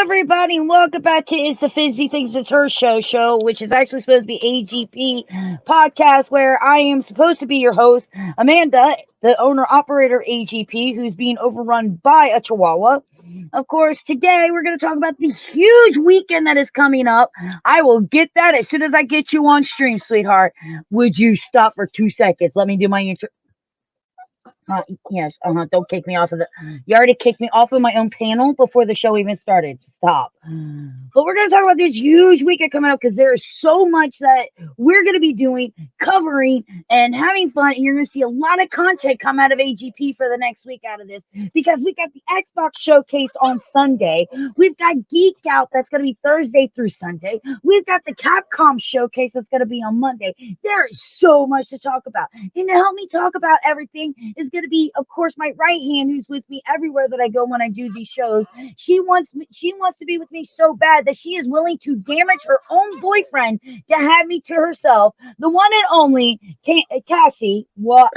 everybody, and welcome back to It's the Fizzy Thinks It's Her show, which is actually supposed to be AGP podcast, where I am supposed to be your host, Amanda, the owner-operator of AGP, who's being overrun by a chihuahua. Of course, today we're going to talk about the huge weekend that is coming up. I will get that as soon as I get you on stream, sweetheart. Would you stop for 2 seconds? Let me do my intro. Yes, don't kick me off of you already kicked me off of my own panel before the show even started. Stop. But we're going to talk about this huge weekend coming up because there is so much that we're going to be doing, covering, and having fun. And you're going to see a lot of content come out of AGP for the next week out of this because we got the Xbox showcase on Sunday. We've got Geek Out that's going to be Thursday through Sunday. We've got the Capcom showcase that's going to be on Monday. There is so much to talk about. And to help me talk about everything is going to be, of course, my right hand, who's with me everywhere that I go when I do these shows. She wants to be with me so bad that she is willing to damage her own boyfriend to have me to herself. The one and only Cassie. What?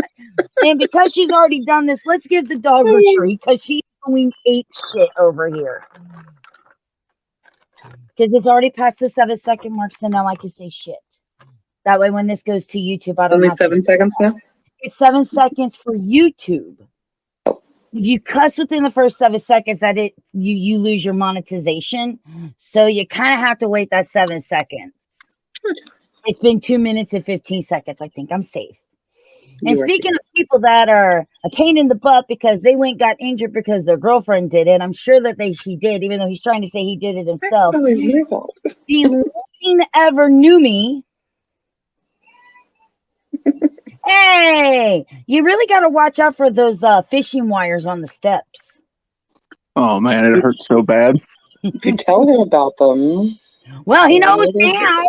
And because she's already done this, let's give the dog her treat because she's going ape shit over here. Because it's already past the 7-second mark, so now I can say shit. That way, when this goes to YouTube, I don't only have 7 seconds now. It's 7 seconds for YouTube. Oh. If you cuss within the first 7 seconds, you lose your monetization. So you kind of have to wait that 7 seconds. It's been 2 minutes and 15 seconds. I think I'm safe. And speaking of people that are a pain in the butt because they got injured because their girlfriend did it, I'm sure that she did, even though he's trying to say he did it himself. That's always your fault. The living ever knew me. Hey, you really got to watch out for those fishing wires on the steps. Oh, man, it hurts so bad. You tell him about them. Well, he knows now.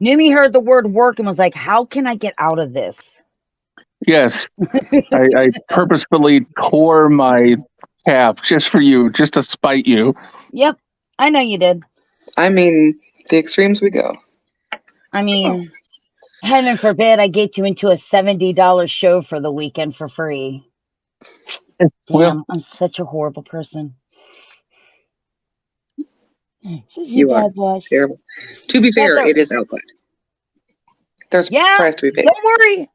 Numi heard the word work and was like, how can I get out of this? Yes, I purposefully tore my calf just for you, just to spite you. Yep, I know you did. I mean, the extremes we go. I mean, heaven forbid I get you into a $70 show for the weekend for free. Damn, Well, I'm such a horrible person. You are terrible. To be fair, it is outside. There's price to be paid. Don't worry,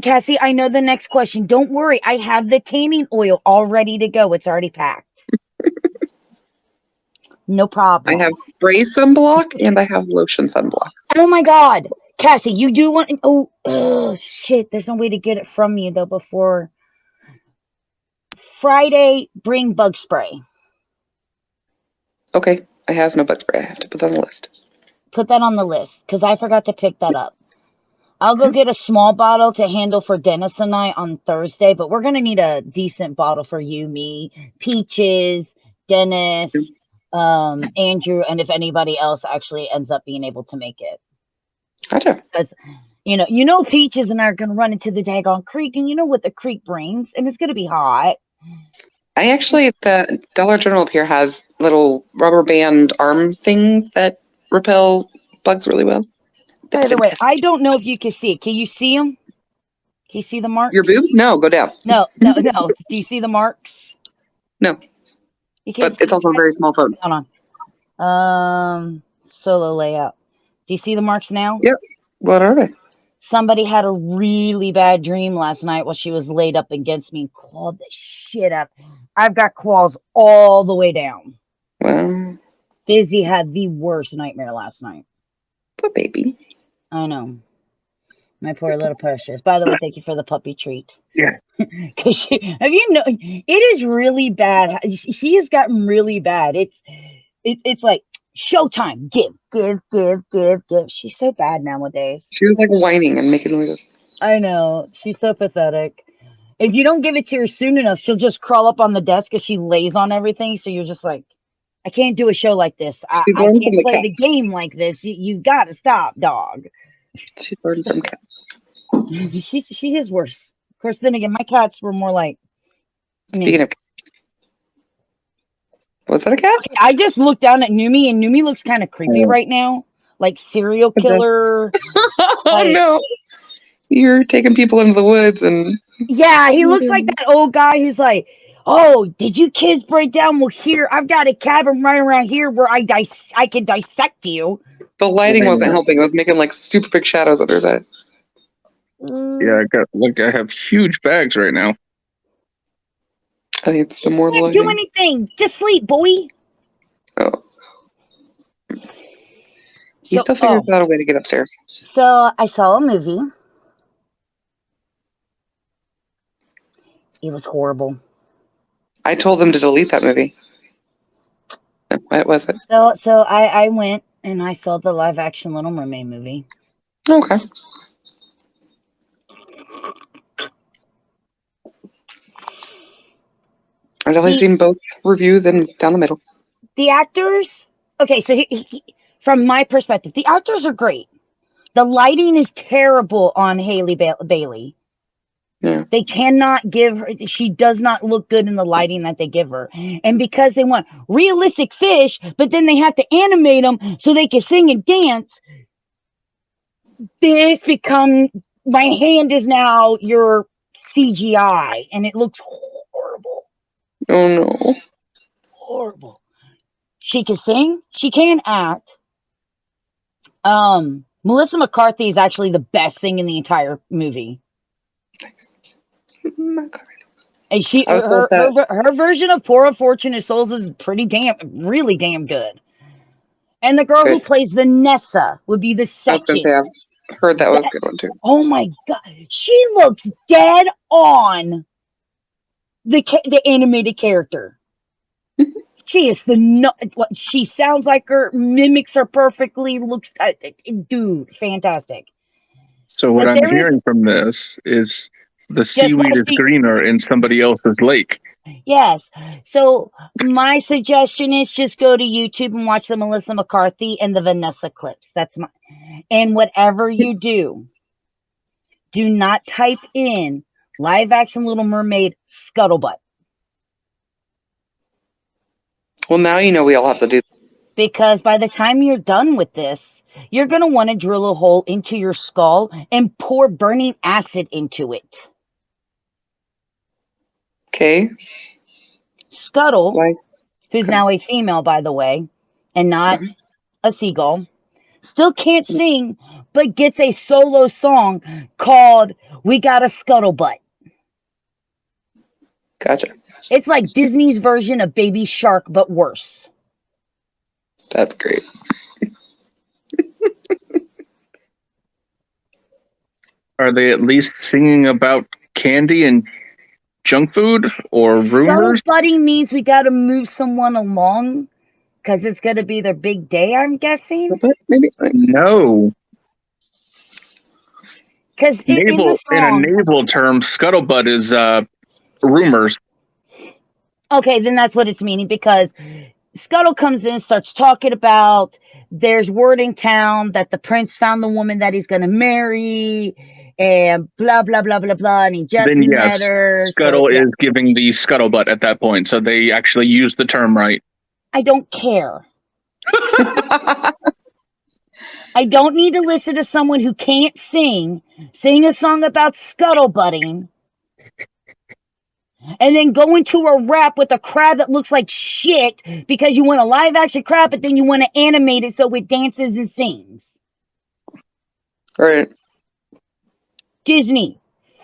Cassie. I know the next question. Don't worry. I have the tanning oil all ready to go. It's already packed. No problem. I have spray sunblock and I have lotion sunblock. Oh my God, Cassie, you do want? Oh shit! There's no way to get it from you though before Friday. Bring bug spray. Okay, I have no bug spray. I have to put that on the list. Put that on the list because I forgot to pick that up. I'll go get a small bottle to handle for Dennis and I on Thursday, but we're gonna need a decent bottle for you, me, Peaches, Dennis, Andrew, and if anybody else actually ends up being able to make it. Gotcha. Because you know Peaches and I are gonna run into the daggone creek, and you know what the creek brings, and it's gonna be hot. The Dollar General up here has little rubber band arm things that repel bugs really well. By the way, I don't know if you can see it. Can you see them? Can you see the marks? Your boobs? No, go down. No. Do you see the marks? No. But it's also a very small phone. Hold on. Solo layout. Do you see the marks now? Yep. What are they? Somebody had a really bad dream last night while she was laid up against me and clawed the shit up. I've got claws all the way down. Well, Fizzy had the worst nightmare last night. Poor baby. I know. My poor little precious. By the way, thank you for the puppy treat. Yeah. Because it is really bad. She has gotten really bad. It's like showtime. Give. She's so bad nowadays. She was like whining and making noises. I know. She's so pathetic. If you don't give it to her soon enough, she'll just crawl up on the desk because she lays on everything. So you're just like, I can't do a show like this. I can't play the game like this. You got to stop, dog. She learned from cats. She is worse. Of course, then again, my cats were more like. Speaking of, was that a cat? Okay, I just looked down at Numi, and Numi looks kind of creepy right now, like serial killer. Oh no! You're taking people into the woods and. Yeah, he looks like that old guy who's like, Oh, did you kids break down? Well, here I've got a cabin right around here where I can dissect you. The lighting wasn't Yeah. helping. It was making like super big shadows under his eyes. Yeah, I have huge bags right now. I think it's the more the Can't do lighting. anything. Just sleep, boy. Oh, he still figures out a way to get upstairs. So I saw a movie. It was horrible. I told them to delete that movie. What was it? So I went and I saw the live action Little Mermaid movie. Okay. I've definitely seen both reviews and down the middle. The actors, okay, so from my perspective, the actors are great. The lighting is terrible on Haley Bailey. Yeah. They cannot give her, she does not look good in the lighting that they give her. And because they want realistic fish, but then they have to animate them so they can sing and dance, my hand is now your CGI, and it looks horrible. Oh no. Horrible. She can sing, she can act. Melissa McCarthy is actually the best thing in the entire movie. And her version of Poor Unfortunate Souls is really damn good. And the girl who plays Vanessa would be the second. I was gonna say I've heard that was a good one too. Oh my god, she looks dead on the animated character. She is she sounds like her, mimics her perfectly, looks, dude, fantastic. So what I'm hearing from this is the seaweed is greener in somebody else's lake. Yes. So my suggestion is just go to YouTube and watch the Melissa McCarthy and the Vanessa clips. And whatever you do not type in live action Little Mermaid scuttlebutt. Well, now you know we all have to do this. Because by the time you're done with this, you're going to want to drill a hole into your skull and pour burning acid into it. Okay. Scuttle, who's now a female, by the way, and not a seagull, still can't sing, but gets a solo song called We Got a Scuttlebutt. Gotcha. It's like Disney's version of Baby Shark, but worse. That's great. Are they at least singing about candy and junk food or rumors? Scuttlebutting means we got to move someone along because it's going to be their big day, I'm guessing. Maybe no. Because in a naval term, scuttlebutt is rumors. Okay, then that's what it's meaning, because Scuttle comes in, starts talking about there's word in town that the prince found the woman that he's going to marry, and blah, blah, blah, blah, blah, and he just met her. Scuttle is giving the scuttlebutt at that point, so they actually use the term right. I don't care. I don't need to listen to someone who can't sing a song about scuttlebutting, and then go into a rap with a crab that looks like shit because you want a live action crab, but then you want to animate it so it dances and sings. Right. Disney,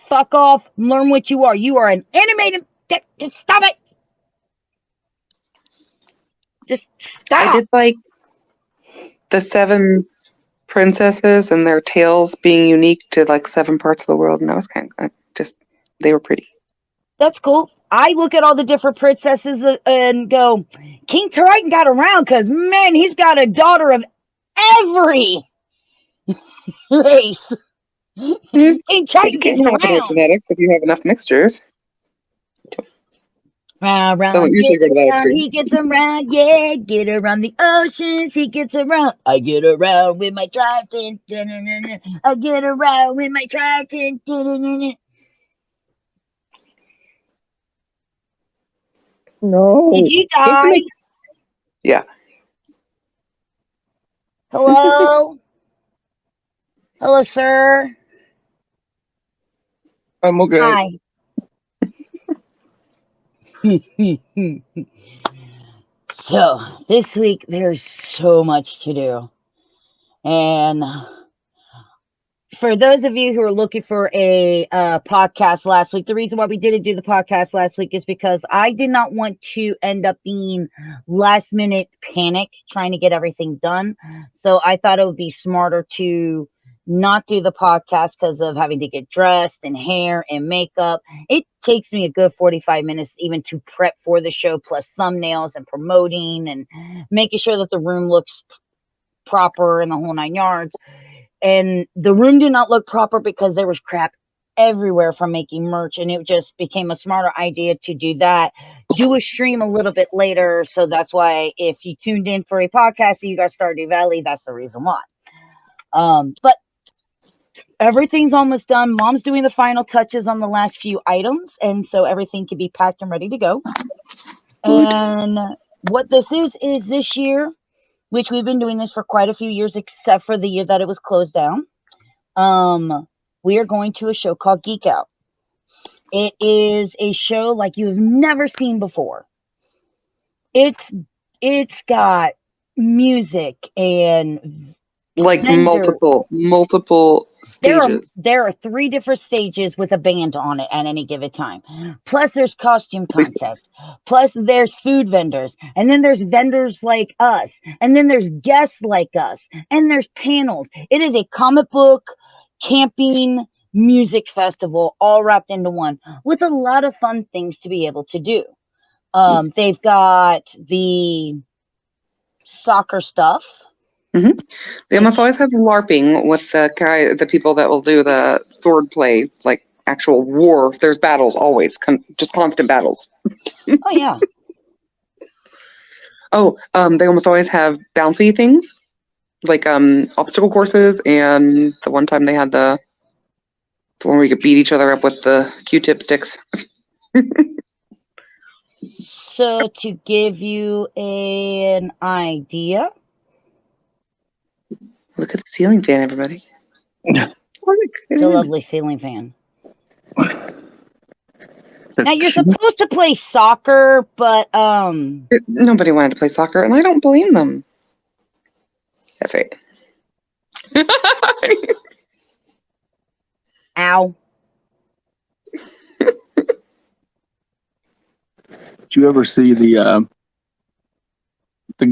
fuck off, learn what you are. You are an animated. Stop it. Just stop. I did like the 7 princesses and their tales being unique to like 7 parts of the world, and that was kind of they were pretty. That's cool. I look at all the different princesses and go, King Triton got around because, man, he's got a daughter of every race. King Triton gets around. Genetics if you have enough mixtures. Round, he gets around, yeah, get around the oceans, he gets around. I get around with my Triton, I get around with my Triton. No. Did you die? Yeah. Hello? Hello, sir? I'm okay. Hi. So, this week there's so much to do. And for those of you who are looking for a podcast last week, the reason why we didn't do the podcast last week is because I did not want to end up being last minute panic trying to get everything done. So I thought it would be smarter to not do the podcast because of having to get dressed and hair and makeup. It takes me a good 45 minutes even to prep for the show, plus thumbnails and promoting and making sure that the room looks proper and the whole 9 yards. And the room did not look proper because there was crap everywhere from making merch, and it just became a smarter idea to do that. Do a stream a little bit later, so that's why if you tuned in for a podcast and you got Stardew Valley, that's the reason why. But everything's almost done. Mom's doing the final touches on the last few items, and so everything can be packed and ready to go. And what this is this year, which we've been doing this for quite a few years, except for the year that it was closed down. We are going to a show called Geek Out. It is a show like you've never seen before. It's got music and like vendor. multiple stages. There are 3 different stages with a band on it at any given time. Plus there's costume contests. Plus there's food vendors. And then there's vendors like us. And then there's guests like us. And there's panels. It is a comic book, camping, music festival all wrapped into one with a lot of fun things to be able to do. They've got the soccer stuff. Mm-hmm. They almost always have LARPing with the people that will do the sword play, like actual war. There's battles always, just constant battles. Oh yeah. They almost always have bouncy things, like obstacle courses, and the one time they had the one where you could beat each other up with the Q-tip sticks. So to give you an idea. Look at the ceiling fan, everybody. It's a lovely ceiling fan. Now you're supposed to play soccer, but nobody wanted to play soccer, and I don't blame them. That's right. Ow. Did you ever see the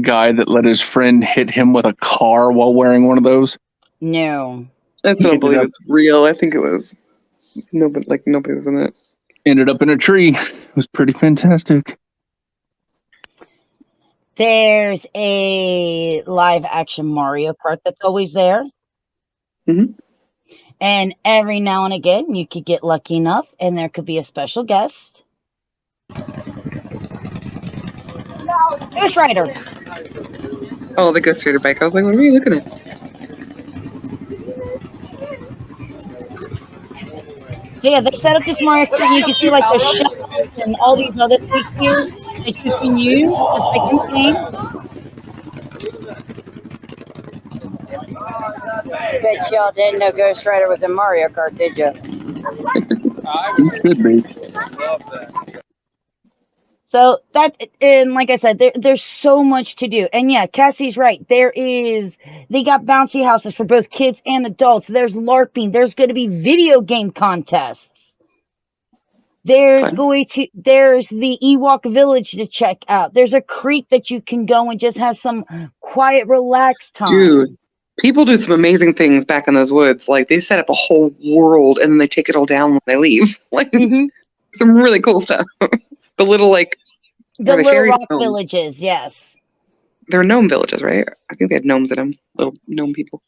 guy that let his friend hit him with a car while wearing one of those? No. I don't believe it's real. I think it was nobody was in it. Ended up in a tree. It was pretty fantastic. There's a live action Mario Kart that's always there. Mm-hmm. And every now and again, you could get lucky enough, and there could be a special guest. Ghost Rider. Oh, the Ghost Rider bike. I was like, what are you looking at? So yeah, they set up this Mario Kart, and you can see like the shells and all these other features that you can use, just like in the game. Bet y'all didn't know Ghost Rider was in Mario Kart, did you? He should be. So that, and like I said, there's so much to do. And yeah, Cassie's right. They got bouncy houses for both kids and adults. There's LARPing. There's going to be video game contests. There's the Ewok Village to check out. There's a creek that you can go and just have some quiet, relaxed time. Dude, people do some amazing things back in those woods. Like they set up a whole world and then they take it all down when they leave. Like some really cool stuff. The little the little rock villages, yes. They're gnome villages, right? I think they had gnomes in them. Little gnome people.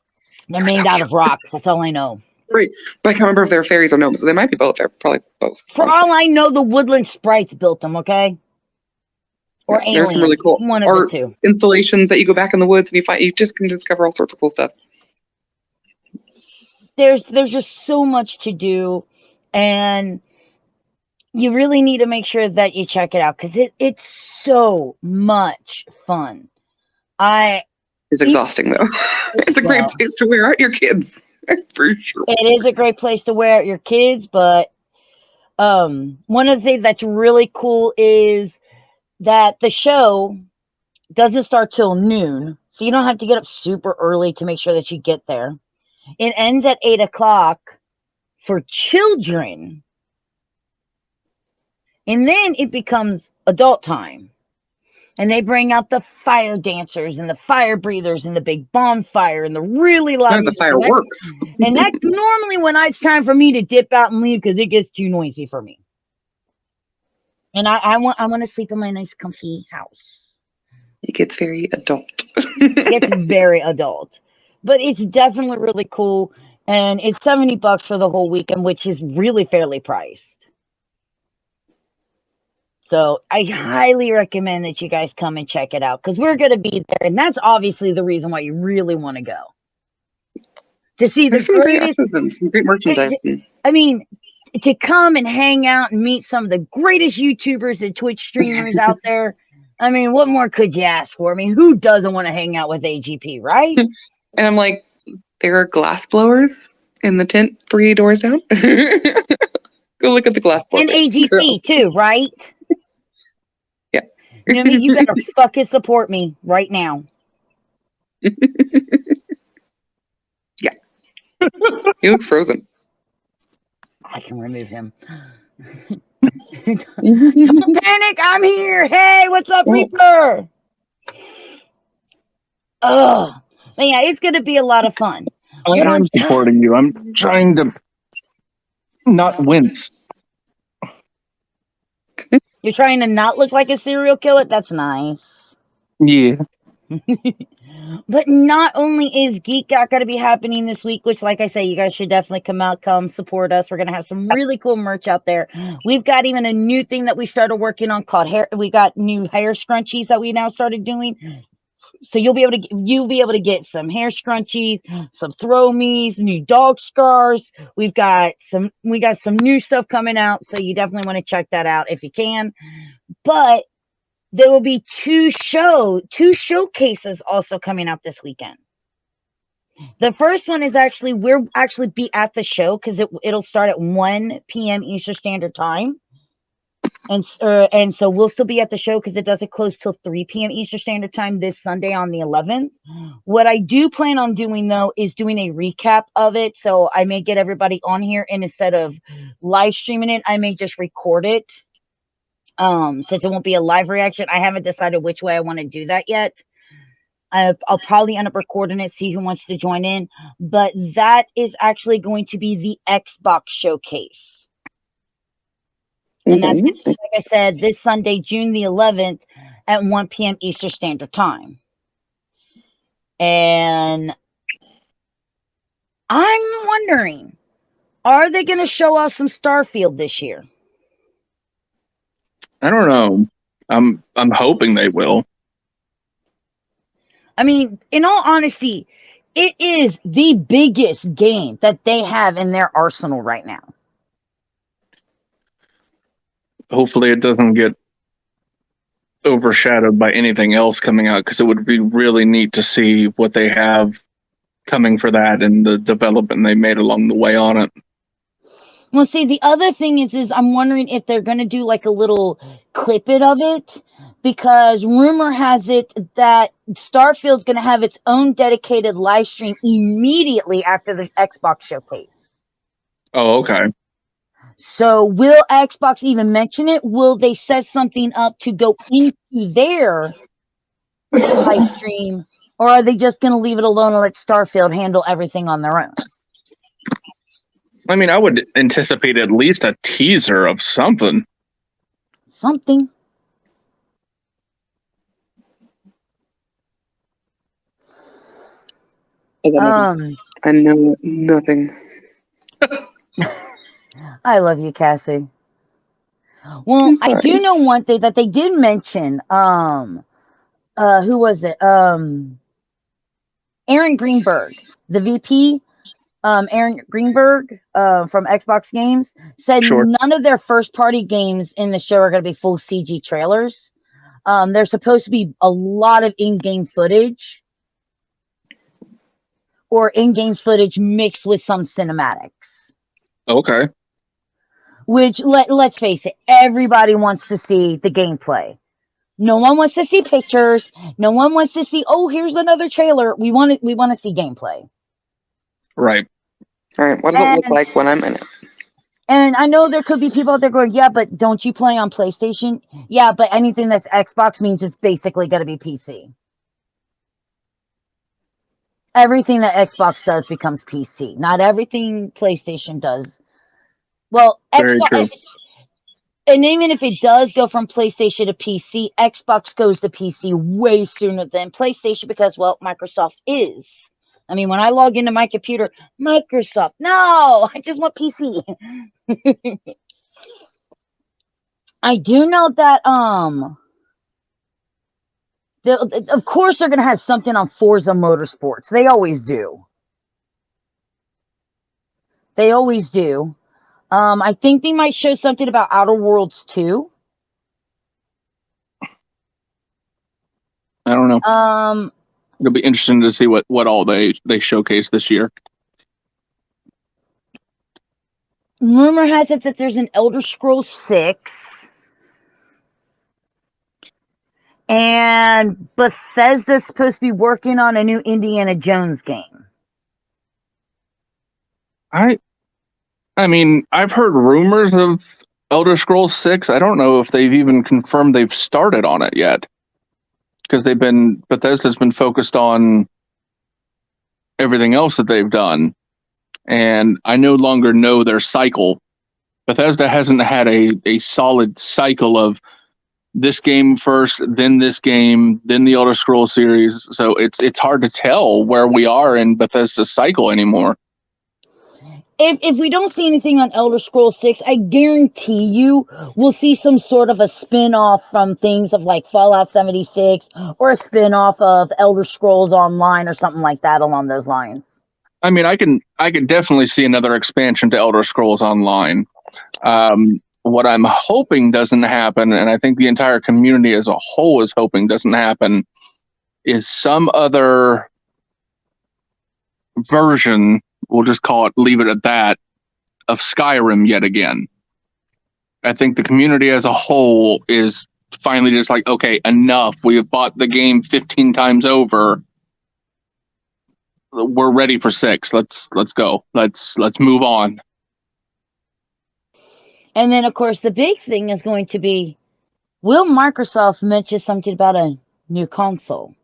They're made out of rocks. That's all I know. Right, but I can't remember if they're fairies or gnomes. So they might be both. They're probably both. For all I know, the woodland sprites built them. Okay. Or aliens. There's some really cool art installations that you go back in the woods and you just can discover all sorts of cool stuff. There's just so much to do, and you really need to make sure that you check it out because it's so much fun. It's exhausting though. It's a great place to wear out your kids. For sure. It is a great place to wear out your kids, but One of the things that's really cool is that the show doesn't start till noon, so you don't have to get up super early to make sure that you get there. It ends at 8 o'clock for children, and then it becomes adult time. And they bring out the fire dancers and the fire breathers and the big bonfire and the really loud There's the music. fireworks. And that's normally when it's time for me to dip out and leave because it gets too noisy for me. And I want to sleep in my nice comfy house. It gets very adult. It's very adult. But it's definitely really cool. And it's $70 for the whole weekend, which is really fairly priced. So I highly recommend that you guys come and check it out because we're going to be there. And that's obviously the reason why you really want to go. To see the There's some great greatest, actors and some great merchandise. I mean, to come and hang out and meet some of the greatest YouTubers and Twitch streamers out there. I mean, what more could you ask for? I mean, who doesn't want to hang out with AGP, right? And I'm like, there are glass blowers in the tent 3 doors down. Go look at the glass blowers. And AGP girls. too, right? Yeah. You know what I mean? You better fucking support me right now. Yeah. He looks frozen. I can remove him. Don't panic, I'm here. Hey, what's up, Reaper? Oh, yeah, it's going to be a lot of fun. I am supporting you. I'm trying to not wince. You're trying to not look like a serial killer? That's nice. Yeah. But not only is Geek Out going to be happening this week, which, like I say, you guys should definitely come support us. We're going to have some really cool merch out there. We've got even a new thing that we started working on called hair. We got new hair scrunchies that we now started doing. So you'll be able to get some hair scrunchies, some throw me's, new dog scars. We got some new stuff coming out. So you definitely want to check that out if you can. But there will be two showcases also coming out this weekend. The first one is we'll actually be at the show because it'll start at 1 p.m. Eastern Standard Time. And so we'll still be at the show because it doesn't close till 3 p.m. Eastern Standard Time this Sunday on the 11th. What I do plan on doing, though, is doing a recap of it. So I may get everybody on here, and instead of live streaming it, I may just record it. Since it won't be a live reaction, I haven't decided which way I want to do that yet. I'll probably end up recording it, see who wants to join in. But that is actually going to be the X-box showcase. And that's, like I said, this Sunday, June the 11th at 1 p.m. Eastern Standard Time. And I'm wondering, are they going to show us some Starfield this year? I don't know. I'm hoping they will. I mean, in all honesty, it is the biggest game that they have in their arsenal right now. Hopefully it doesn't get overshadowed by anything else coming out, because it would be really neat to see what they have coming for that and the development they made along the way on it. Well, see, the other thing is I'm wondering if they're going to do like a little clip it of it, because rumor has it that Starfield's going to have its own dedicated live stream immediately after the Xbox showcase. Oh, okay. So will Xbox even mention it? Will they set something up to go into their live stream, or are they just going to leave it alone and let Starfield handle everything on their own? I mean, I would anticipate at least a teaser of something. Something. I know nothing. I love you, Cassie. Well, I do know one thing that they did mention. Who was it? Aaron Greenberg, the VP. Aaron Greenberg from Xbox Games said none of their first-party games in the show are going to be full CG trailers. There's supposed to be a lot of in-game footage, or in-game footage mixed with some cinematics. Okay. Which, let's face it, everybody wants to see the gameplay. No one wants to see pictures. No one wants to see, oh, here's another trailer. We want to see gameplay. Right. All right. What does it look like when I'm in it? And I know there could be people out there going, yeah, but don't you play on PlayStation? Yeah, but anything that's Xbox means it's basically going to be PC. Everything that Xbox does becomes PC. Not everything PlayStation does. Well, Very true. Xbox, and even if it does go from PlayStation to PC, Xbox goes to PC way sooner than PlayStation because, well, Microsoft is. I mean, when I log into my computer, Microsoft, no, I just want PC. I do know that, of course they're going to have something on Forza Motorsports. They always do. They always do. I think they might show something about Outer Worlds 2. I don't know. It'll be interesting to see what all they showcase this year. Rumor has it that there's an Elder Scrolls 6. And Bethesda's supposed to be working on a new Indiana Jones game. I mean, I've heard rumors of Elder Scrolls 6. I don't know if they've even confirmed they've started on it yet. Because Bethesda's been focused on everything else that they've done. And I no longer know their cycle. Bethesda hasn't had a solid cycle of this game first, then this game, then the Elder Scrolls series. So it's hard to tell where we are in Bethesda's cycle anymore. If we don't see anything on Elder Scrolls 6, I guarantee you we'll see some sort of a spin-off from things of like Fallout 76 or a spin-off of Elder Scrolls Online or something like that along those lines. I mean, I can definitely see another expansion to Elder Scrolls Online. What I'm hoping doesn't happen, and I think the entire community as a whole is hoping doesn't happen, is some other version, we'll just leave it at that, of Skyrim yet again. I think the community as a whole is finally just like, okay, enough. We have bought the game 15 times over. We're ready for 6. Let's go. Let's move on. And then, of course, the big thing is going to be, will Microsoft mention something about a new console?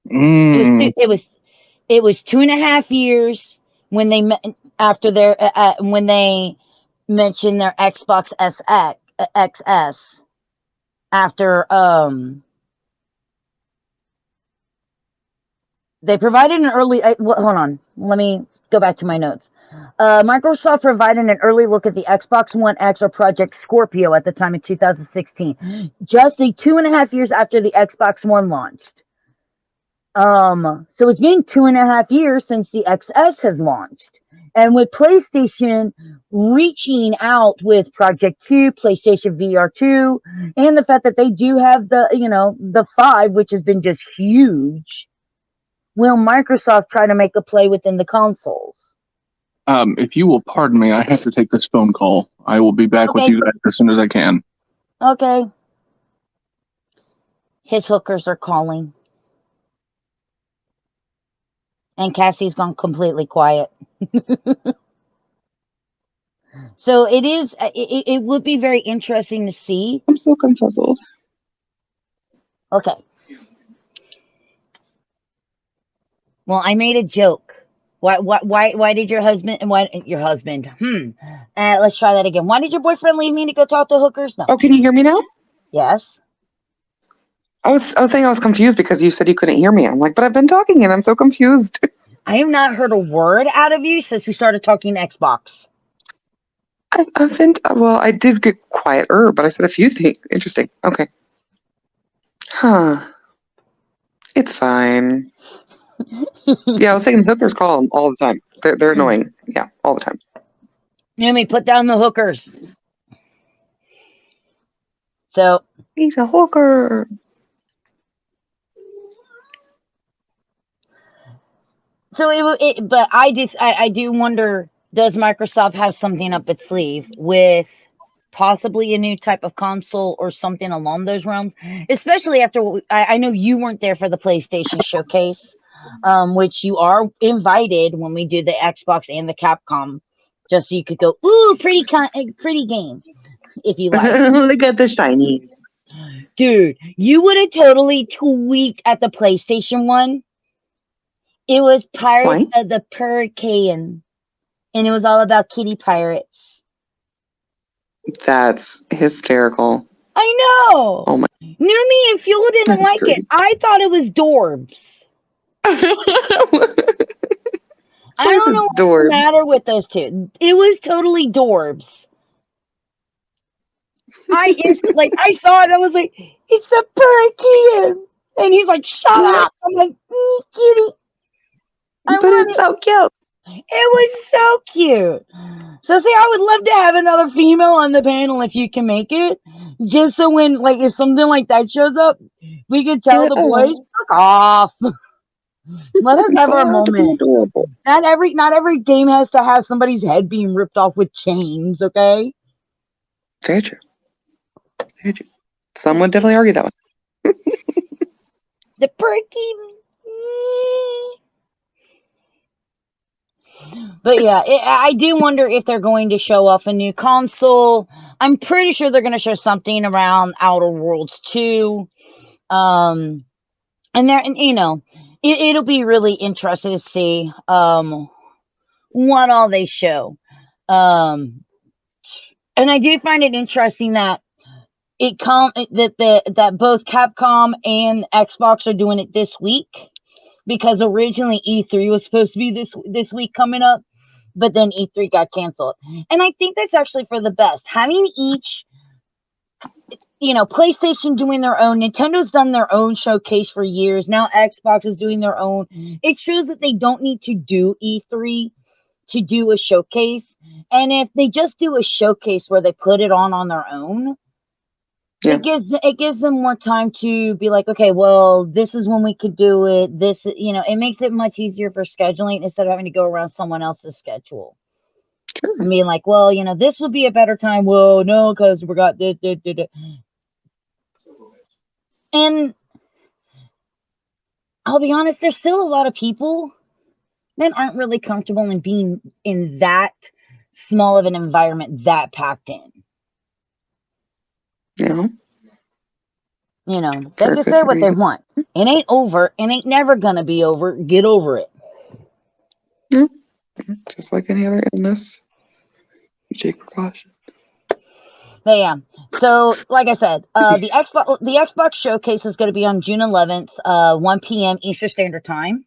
It was 2.5 years when they when they mentioned their Xbox XS after they provided an early. Hold on, let me go back to my notes. Microsoft provided an early look at the Xbox One X or Project Scorpio at the time in 2016, just 2.5 years after the Xbox One launched. So it's been 2.5 years since the XS has launched. And with PlayStation reaching out with Project Q, PlayStation VR 2, and the fact that they do have the 5, which has been just huge, will Microsoft try to make a play within the consoles? If you will pardon me, I have to take this phone call. I will be back with you guys as soon as I can. Okay. His hookers are calling. And Cassie's gone completely quiet. So it would be very interesting to see. I'm so confuzzled. Okay. Well, I made a joke. Why did your husband let's try that again. Why did your boyfriend leave me to go talk to hookers? No. Oh, can you hear me now? Yes. I was saying I was confused because you said you couldn't hear me. I'm like, but I've been talking and I'm so confused. I have not heard a word out of you since we started talking Xbox. I did get quieter, but I said a few things. Interesting. Okay. Huh. It's fine. Yeah, I was saying hookers call them all the time. They're annoying. Yeah, all the time. Yumi, put down the hookers. So he's a hooker. So but I do wonder does Microsoft have something up its sleeve with possibly a new type of console or something along those realms? Especially after I know you weren't there for the PlayStation showcase, which you are invited when we do the Xbox and the Capcom, just so you could go, ooh, pretty game, if you like. Look at the shiny. Dude, you would have totally tweaked at the PlayStation one. It was Pirates Why? of the Hurricane, and it was all about kitty pirates. That's hysterical. I know. Oh my. Numi and Fuel didn't That's like it. great. I thought it was Dorbs. Of I course don't know it's what's the Dorb. matter with those two. It was totally Dorbs. I saw it. I was like, it's the Hurricane, and he's like, shut up. I'm like, kitty. I But want it's it. so cute. It was so cute. So see, I would love to have another female on the panel if you can make it. Just so when, like, if something like that shows up, we could tell the boys, fuck off. Let us have our allowed to be moment. adorable. Not every game has to have somebody's head being ripped off with chains, okay? Very true. Very true. Some would definitely argue that one. The perky. But yeah, I do wonder if they're going to show off a new console. I'm pretty sure they're going to show something around Outer Worlds 2. And you know, it'll be really interesting to see what all they show. And I do find it interesting that that both Capcom and Xbox are doing it this week, because originally E3 was supposed to be this week coming up, but then E3 got canceled. And I think that's actually for the best. Having each, you know, PlayStation doing their own, Nintendo's done their own showcase for years. Now Xbox is doing their own. It shows that they don't need to do E3 to do a showcase. And if they just do a showcase where they put it on their own, Yeah. it gives them more time to be like, okay, well, this is when we could do it. This, you know, it makes it much easier for scheduling instead of having to go around someone else's schedule. Sure. I mean, like, well, you know, this would be a better time. Well, no, because we got this. And I'll be honest, there's still a lot of people that aren't really comfortable in being in that small of an environment, that packed in. Yeah. You know, they can say what they want. It ain't over. It ain't never gonna be over. Get over it. Yeah. Just like any other illness, you take precaution. But yeah. So, like I said, the Xbox showcase is going to be on June 11th, 1 p.m. Eastern Standard Time.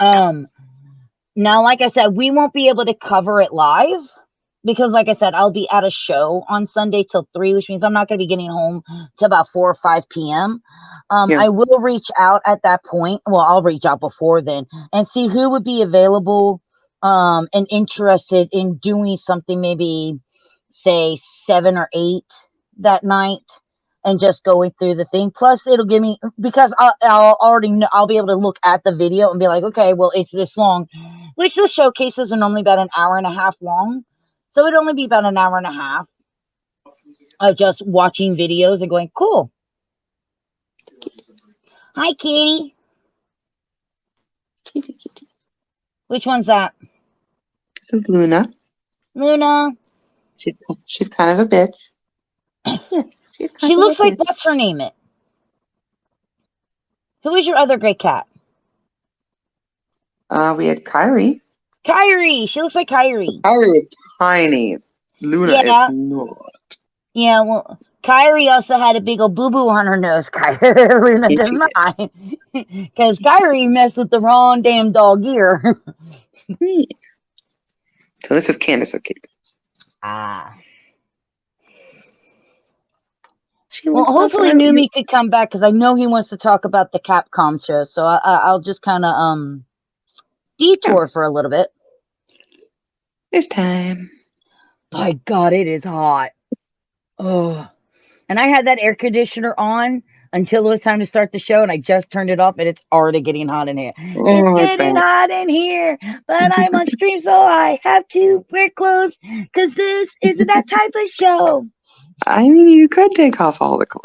Now, like I said, we won't be able to cover it live because, like I said, I'll be at a show on Sunday till 3, which means I'm not going to be getting home till about 4 or 5 p.m. Yeah. I will reach out at that point. Well, I'll reach out before then and see who would be available and interested in doing something, maybe say 7 or 8 that night, and just going through the thing. Plus, it'll give me, because I'll already know, I'll be able to look at the video and be like, okay, well, it's this long. Which those showcases are normally about an hour and a half long, so it'd only be about an hour and a half of just watching videos and going, cool. Hi, kitty. Kitty, kitty. Which one's that? This is Luna. Luna. She's kind of a bitch. Yes, She looks like what's her name? Who is your other gray cat? We had Kyrie. Kyrie. She looks like Kyrie. Kyrie was tiny. Luna is not. Yeah, well, Kyrie also had a big old boo-boo on her nose. Luna does not. Because Kyrie messed with the wrong damn dog ear. So this is Candace, okay. Ah. Well, hopefully Numi could come back, because I know he wants to talk about the Capcom show. So I'll just kind of detour for a little bit. It's time. By God, it is hot. Oh. And I had that air conditioner on until it was time to start the show, and I just turned it off, and it's already getting hot in here. It's Oh, I getting bet. hot in here, but I'm on stream, so I have to wear clothes, because this isn't that type of show. I mean, you could take off all the clothes.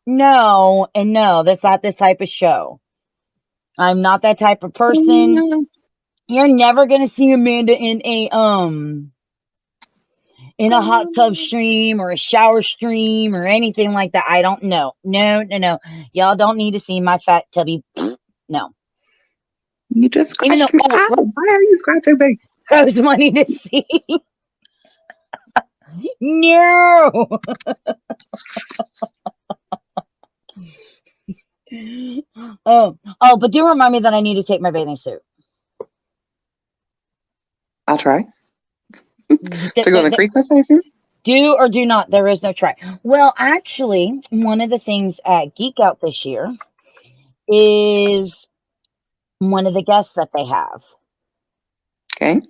No, and no, that's not this type of show. I'm not that type of person. You're never gonna see Amanda in a hot tub stream or a shower stream or anything like that. I don't know. No. Y'all don't need to see my fat tubby. No. You just Even scratched though, me. Ow, why are you scratching me? I was wanting to see. No. But do remind me that I need to take my bathing suit. I'll try. To go in the creek with, I assume? Do or do not. There is no try. Well, actually, one of the things at Geek Out this year is one of the guests that they have. Okay.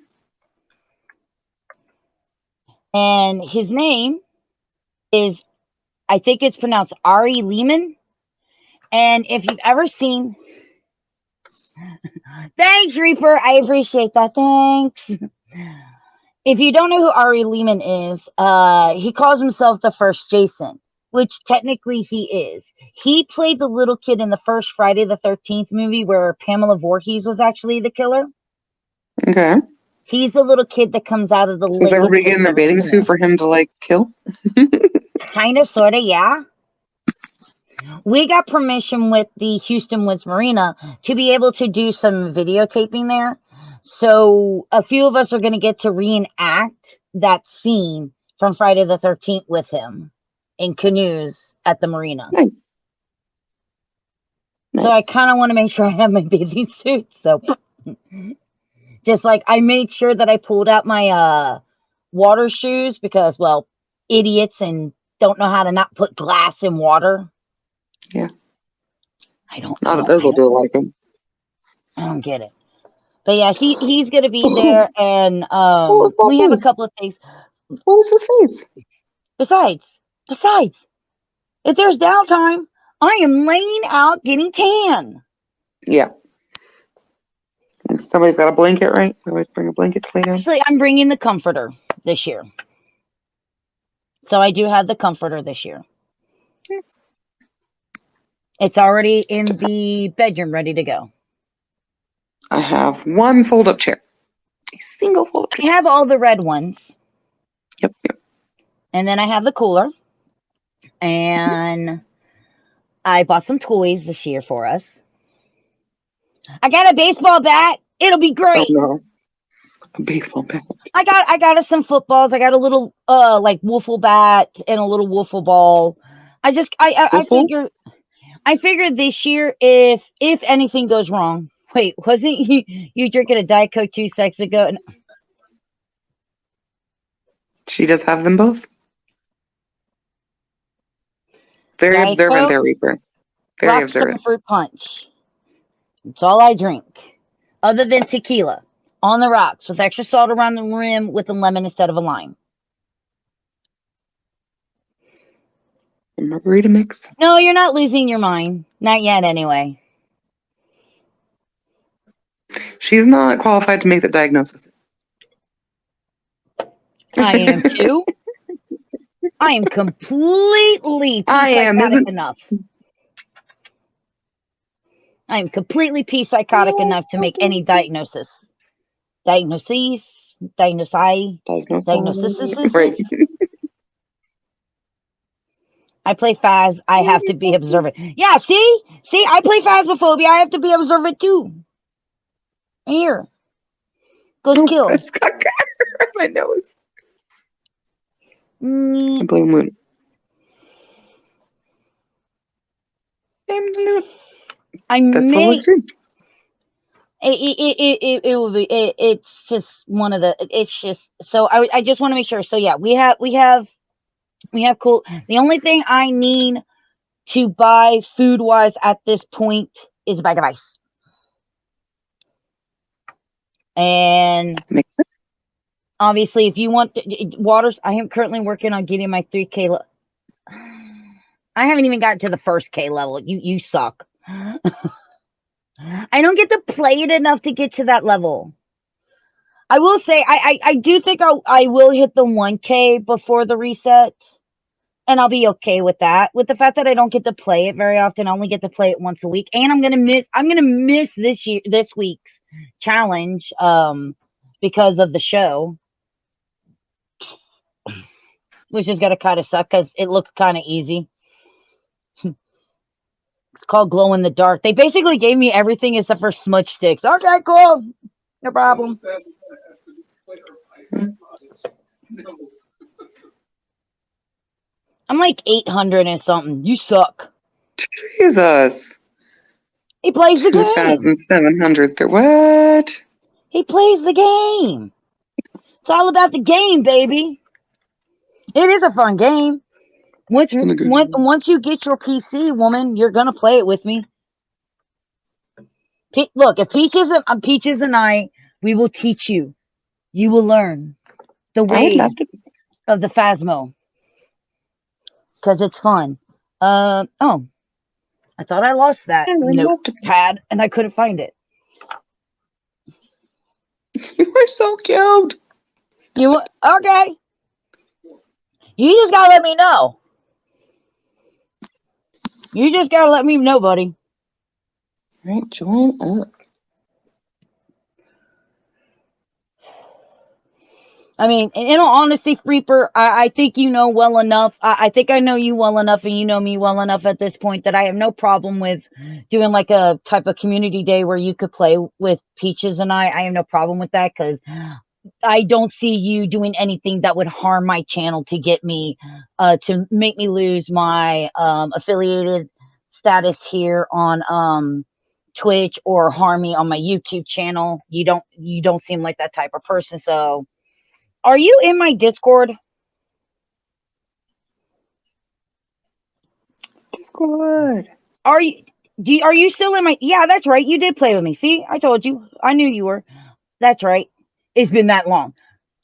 And his name is, I think it's pronounced Ari Lehman. And if you've ever seen... Thanks, Reaper. I appreciate that. Thanks. If you don't know who Ari Lehman is, he calls himself the first Jason, which technically he is. He played the little kid in the first Friday the 13th movie where Pamela Voorhees was actually the killer. Okay. He's the little kid that comes out of the So is lake. everybody getting their bathing suit for him to, like, kill? Kind of, sort of, yeah. We got permission with the Houston Woods Marina to be able to do some videotaping there. So a few of us are going to get to reenact that scene from Friday the 13th with him in canoes at the marina. Nice. So I kind of want to make sure I have my bathing suit. So just like I made sure that I pulled out my water shoes because, well, idiots and don't know how to not put glass in water. Yeah. I don't Not know. that those will do a lot of things. I don't get it. But yeah, he's gonna be there, and we have a couple of things. What is his face? Besides, if there's downtime, I am laying out getting tan. Yeah. Somebody's got a blanket, right? We always bring a blanket to lay down. Actually, I'm bringing the comforter this year. So I do have the comforter this year. Yeah. It's already in the bedroom, ready to go. I have one fold-up chair. A single fold-up chair. I have all the red ones. Yep. And then I have the cooler. And I bought some toys this year for us. I got a baseball bat. It'll be great. Oh, no. A baseball bat. I got us some footballs. I got a little like wiffle bat and a little wiffle ball. I figured this year if anything goes wrong. Wait, wasn't you drinking a Diet Coke 2 seconds ago? She does have them both. Very Diet observant Coke, there, Reaper. Very Rockstar observant. Fruit Punch. That's all I drink. Other than tequila. On the rocks with extra salt around the rim with a lemon instead of a lime. Margarita mix. No, you're not losing your mind. Not yet, anyway. She's not qualified to make the diagnosis. I am too. I am completely psychotic enough. I am completely psychotic enough to make any diagnosis. Diagnosis. Right. I play Phas. I have to be observant. Yeah, see, I play Phasmophobia. I have to be observant too. Here, goes kill. It's got on my nose. A blue moon. I That's may. It will be. It's just one of the. It's just so. I just want to make sure. So yeah, we have cool. The only thing I need to buy food wise at this point is a bag of ice. And obviously, if you want waters, I am currently working on getting my 3K. I haven't even gotten to the first K level. You suck. I don't get to play it enough to get to that level. I will say I do think I will hit the 1K before the reset, and I'll be okay with that. With the fact that I don't get to play it very often, I only get to play it once a week, and I'm gonna miss this week's challenge because of the show, which is gonna kind of suck because it looked kind of easy. It's called Glow in the Dark. They basically gave me everything except for smudge sticks. Okay, cool. No problem. I'm like 800 and something. You suck. Jesus. He plays the game. 2,700. What? He plays the game. It's all about the game, baby. It is a fun game. Once you get your PC, woman, you're gonna play it with me. Look, if Peaches and I, we will teach you. You will learn the ways of the Phasmo. Because it's fun. Oh, I thought I lost that notepad and I couldn't find it. You are so cute. Okay? You just gotta let me know. You just gotta let me know, buddy. Right, join up. I mean, in all honesty, Reaper, I think you know well enough. I think I know you well enough, and you know me well enough at this point that I have no problem with doing like a type of community day where you could play with Peaches and I. I have no problem with that because I don't see you doing anything that would harm my channel to get me, to make me lose my affiliated status here on Twitch or harm me on my YouTube channel. You don't seem like that type of person, so. Are you in my Discord? Discord. Are you still in my? Yeah, that's right. You did play with me. See, I told you. I knew you were. That's right. It's been that long.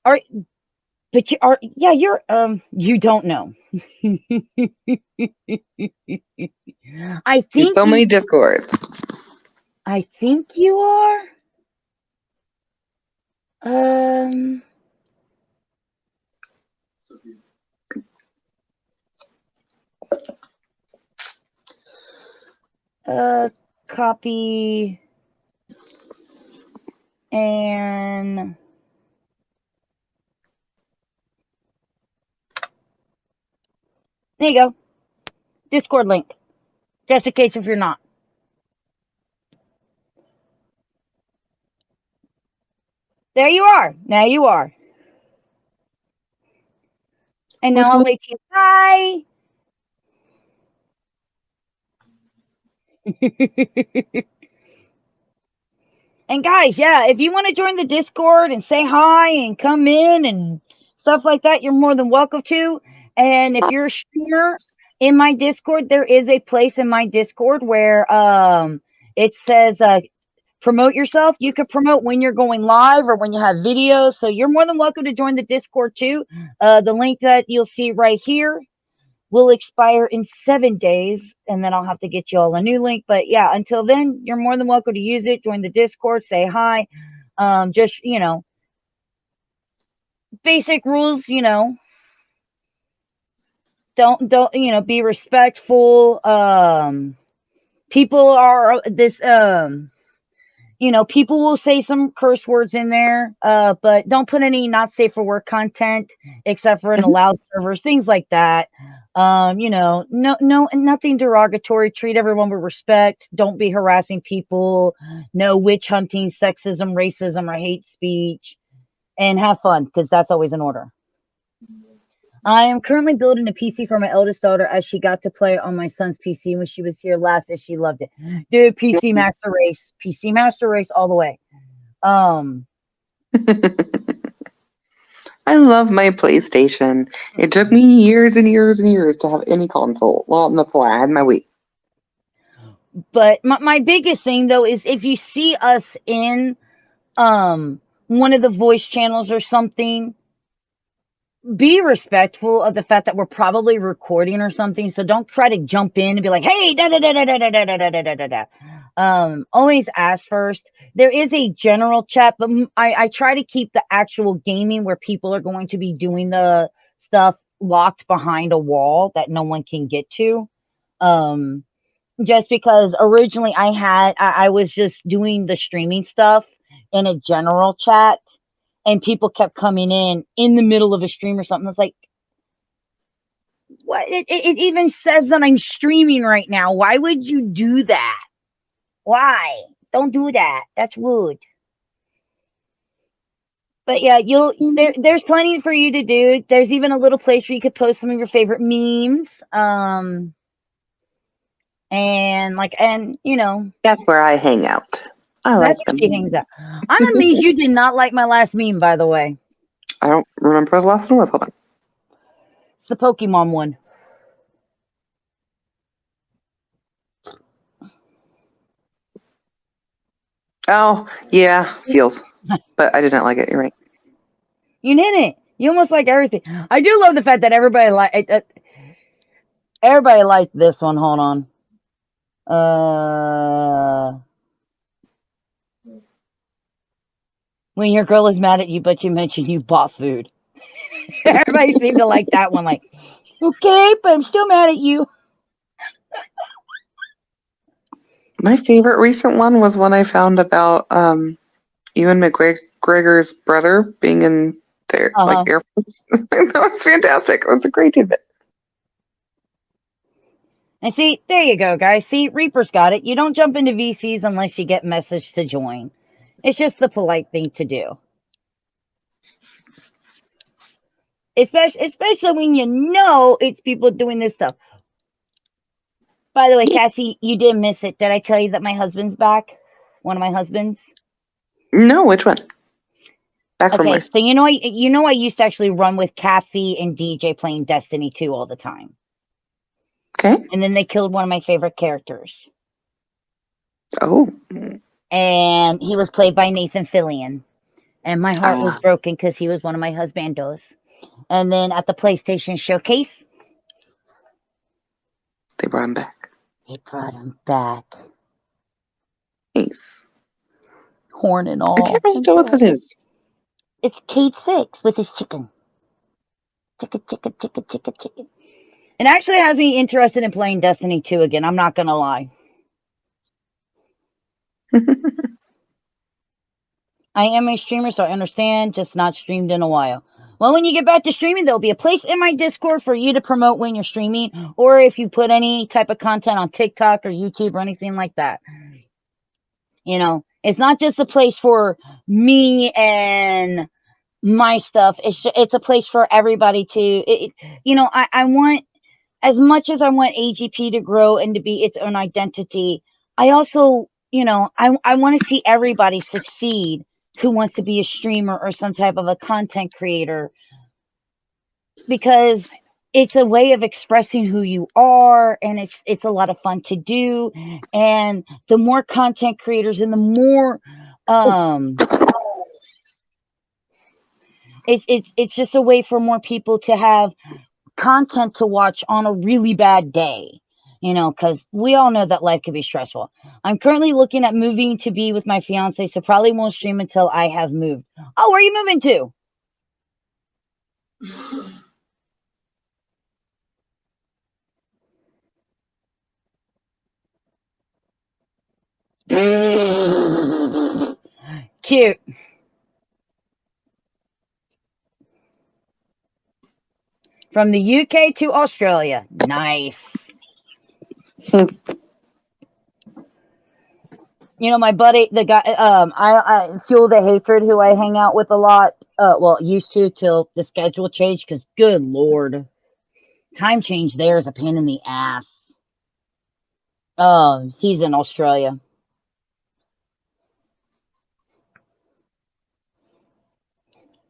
But you are. Yeah, you're. You don't know. I think so many Discords. I think you are. Copy and there you go. Discord link. Just in case if you're not. There you are. Now you are. And now I'll wait to you. Bye. And guys, yeah, if you want to join the Discord and say hi and come in and stuff like that, you're more than welcome to. And if you're a streamer in my Discord, there is a place in my Discord where it says promote yourself. You can promote when you're going live or when you have videos. So you're more than welcome to join the Discord too. The link that you'll see right here will expire in 7 days, and then I'll have to get you all a new link. But yeah, until then, you're more than welcome to use it. Join the Discord, say hi. Just, basic rules, don't, be respectful. People are this, people will say some curse words in there, but don't put any not safe for work content except for in allowed servers, things like that. No, nothing derogatory. Treat everyone with respect. Don't be harassing people. No witch hunting, sexism, racism, or hate speech. And have fun, because that's always in order. I am currently building a PC for my eldest daughter as she got to play on my son's PC when she was here last, and she loved it. Dude, PC Master Race all the way. I love my PlayStation. It took me years and years and years to have any console. Well, that's a lie. I had my Wii. But my biggest thing, though, is if you see us in one of the voice channels or something, be respectful of the fact that we're probably recording or something. So don't try to jump in and be like, hey, da da da da da da da da da da da. Always ask first. There is a general chat, but I try to keep the actual gaming where people are going to be doing the stuff locked behind a wall that no one can get to. Just because originally I was just doing the streaming stuff in a general chat, and people kept coming in the middle of a stream or something. It's like, what? It even says that I'm streaming right now. Why would you do that? Why? Don't do that. That's rude. But yeah, there's plenty for you to do. There's even a little place where you could post some of your favorite memes. And you know, That's where I hang out. I like that's where them. she hangs out. I'm amazed you did not like my last meme, by the way. I don't remember what the last one was. Hold on. It's the Pokemon one. Oh, yeah, feels. But I did not like it. You're right. You didn't. You almost like everything. I do love the fact that everybody liked this one. Hold on. When your girl is mad at you, but you mention you bought food. Everybody seemed to like that one. Like, okay, but I'm still mad at you. My favorite recent one was one I found about Ewan McGregor's brother being in their like Air Force. That was fantastic. That's a great tidbit. And see, there you go, guys. See, Reaper's got it. You don't jump into VCs unless you get messaged to join. It's just the polite thing to do. Especially when you know it's people doing this stuff. By the way, Cassie, you did miss it. Did I tell you that my husband's back? One of my husbands? No, which one? Back from Okay, where? so I used to actually run with Kathy and DJ playing Destiny 2 all the time. Okay. And then they killed one of my favorite characters. Oh. And he was played by Nathan Fillion. And my heart was broken because he was one of my husbandos. And then at the PlayStation Showcase, They brought him back. they brought him back. Nice. Horn and all. I can't really tell what that is. It's Kate 6 with his chicken. Chicken, chicken, chicken, chicken, chicken. It actually has me interested in playing Destiny 2 again. I'm not going to lie. I am a streamer, so I understand. Just not streamed in a while. Well, when you get back to streaming, there'll be a place in my Discord for you to promote when you're streaming, or if you put any type of content on TikTok or YouTube or anything like that. You know, it's not just a place for me and my stuff. It's a place for everybody to, I want, as much as I want AGP to grow and to be its own identity, I also, I want to see everybody succeed who wants to be a streamer or some type of a content creator, because it's a way of expressing who you are, and it's a lot of fun to do. And the more content creators and the more it's just a way for more people to have content to watch on a really bad day, because we all know that life can be stressful. I'm currently looking at moving to be with my fiance, so probably won't stream until I have moved. Oh, where are you moving to? Cute. From the UK to Australia. Nice. My buddy, the guy, I Fuel the Hatred, who I hang out with a lot, used to till the schedule changed, because good Lord, time change there is a pain in the ass. He's in Australia.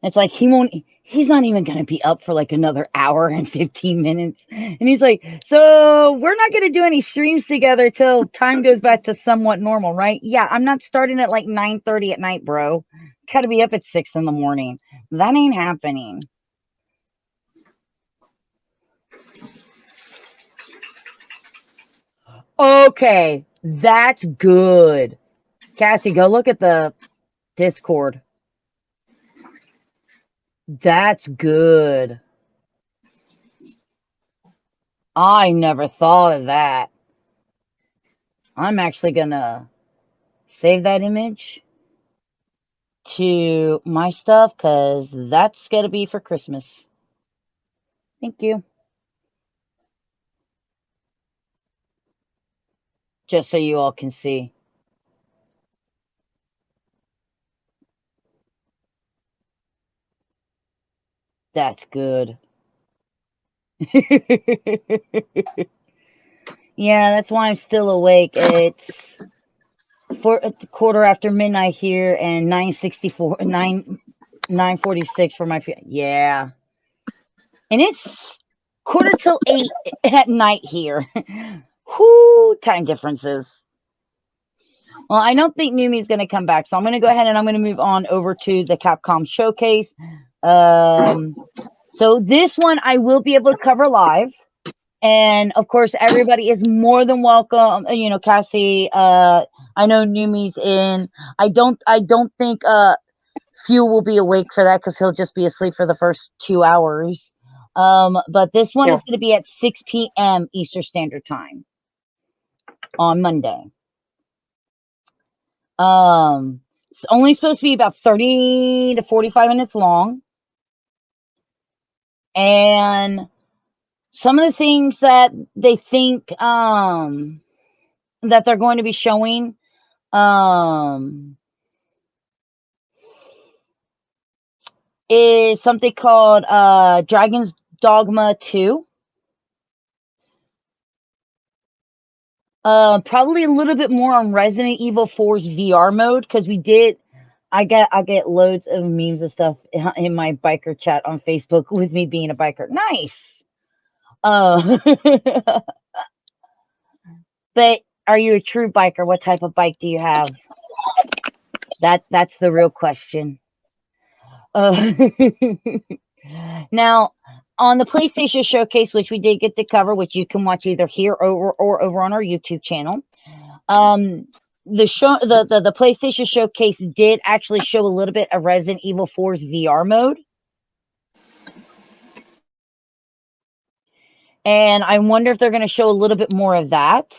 It's like he's not even going to be up for like another hour and 15 minutes. And he's like, so we're not going to do any streams together till time goes back to somewhat normal, right? Yeah, I'm not starting at like 9:30 at night, bro. Got to be up at 6 in the morning. That ain't happening. Okay, that's good. Cassie, go look at the Discord. That's good. I never thought of that. I'm actually gonna save that image to my stuff because that's gonna be for Christmas. Thank you. Just so you all can see. That's good. Yeah, that's why I'm still awake. It's 4:15 here and 9:46 for my yeah. And it's 7:45 at night here. Whoo, time differences. Well, I don't think Numi's going to come back, so I'm going to go ahead and I'm going to move on over to the Capcom showcase. So this one I will be able to cover live. And of course, everybody is more than welcome. You know, Cassie, I know Numi's in. I don't think Few will be awake for that because he'll just be asleep for the first 2 hours. But this one is going to be at 6 p.m. Eastern Standard Time on Monday. It's only supposed to be about 30 to 45 minutes long. And some of the things that they think that they're going to be showing is something called Dragon's Dogma 2. Probably a little bit more on Resident Evil 4's VR mode because I get loads of memes and stuff in my biker chat on Facebook with me being a biker. Nice. But are you a true biker? What type of bike do you have? That's the real question. Now, on the PlayStation Showcase, which we did get to cover, which you can watch either here or over on our YouTube channel, the PlayStation Showcase did actually show a little bit of Resident Evil 4's VR mode. And I wonder if they're going to show a little bit more of that.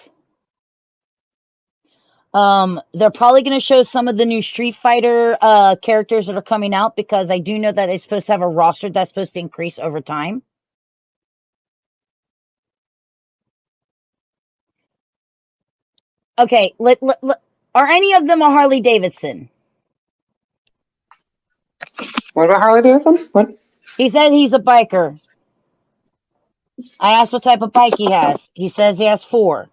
They're probably going to show some of the new Street Fighter characters that are coming out because I do know that it's supposed to have a roster that's supposed to increase over time. Okay, are any of them a Harley Davidson? What about Harley Davidson? What? He said he's a biker. I asked what type of bike he has. He says he has 4.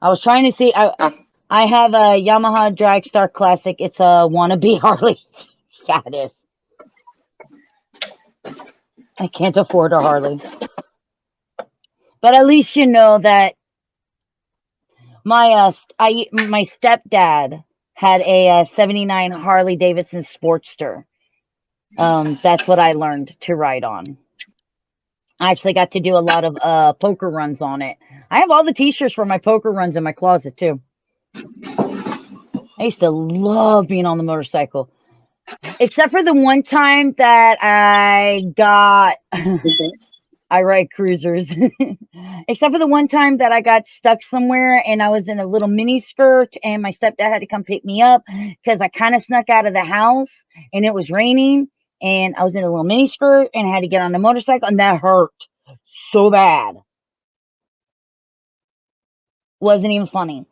I was trying to see. I have a Yamaha Dragstar Classic. It's a wannabe Harley. Yeah, it is. I can't afford a Harley. But at least you know that my stepdad had a 79 Harley Davidson Sportster. That's what I learned to ride on. I actually got to do a lot of poker runs on it. I have all the t-shirts for my poker runs in my closet too. I used to love being on the motorcycle. Except for the one time that I ride cruisers. Except for the one time that I got stuck somewhere and I was in a little mini skirt and my stepdad had to come pick me up because I kind of snuck out of the house and it was raining and I was in a little mini skirt and I had to get on the motorcycle and that hurt so bad. Wasn't even funny.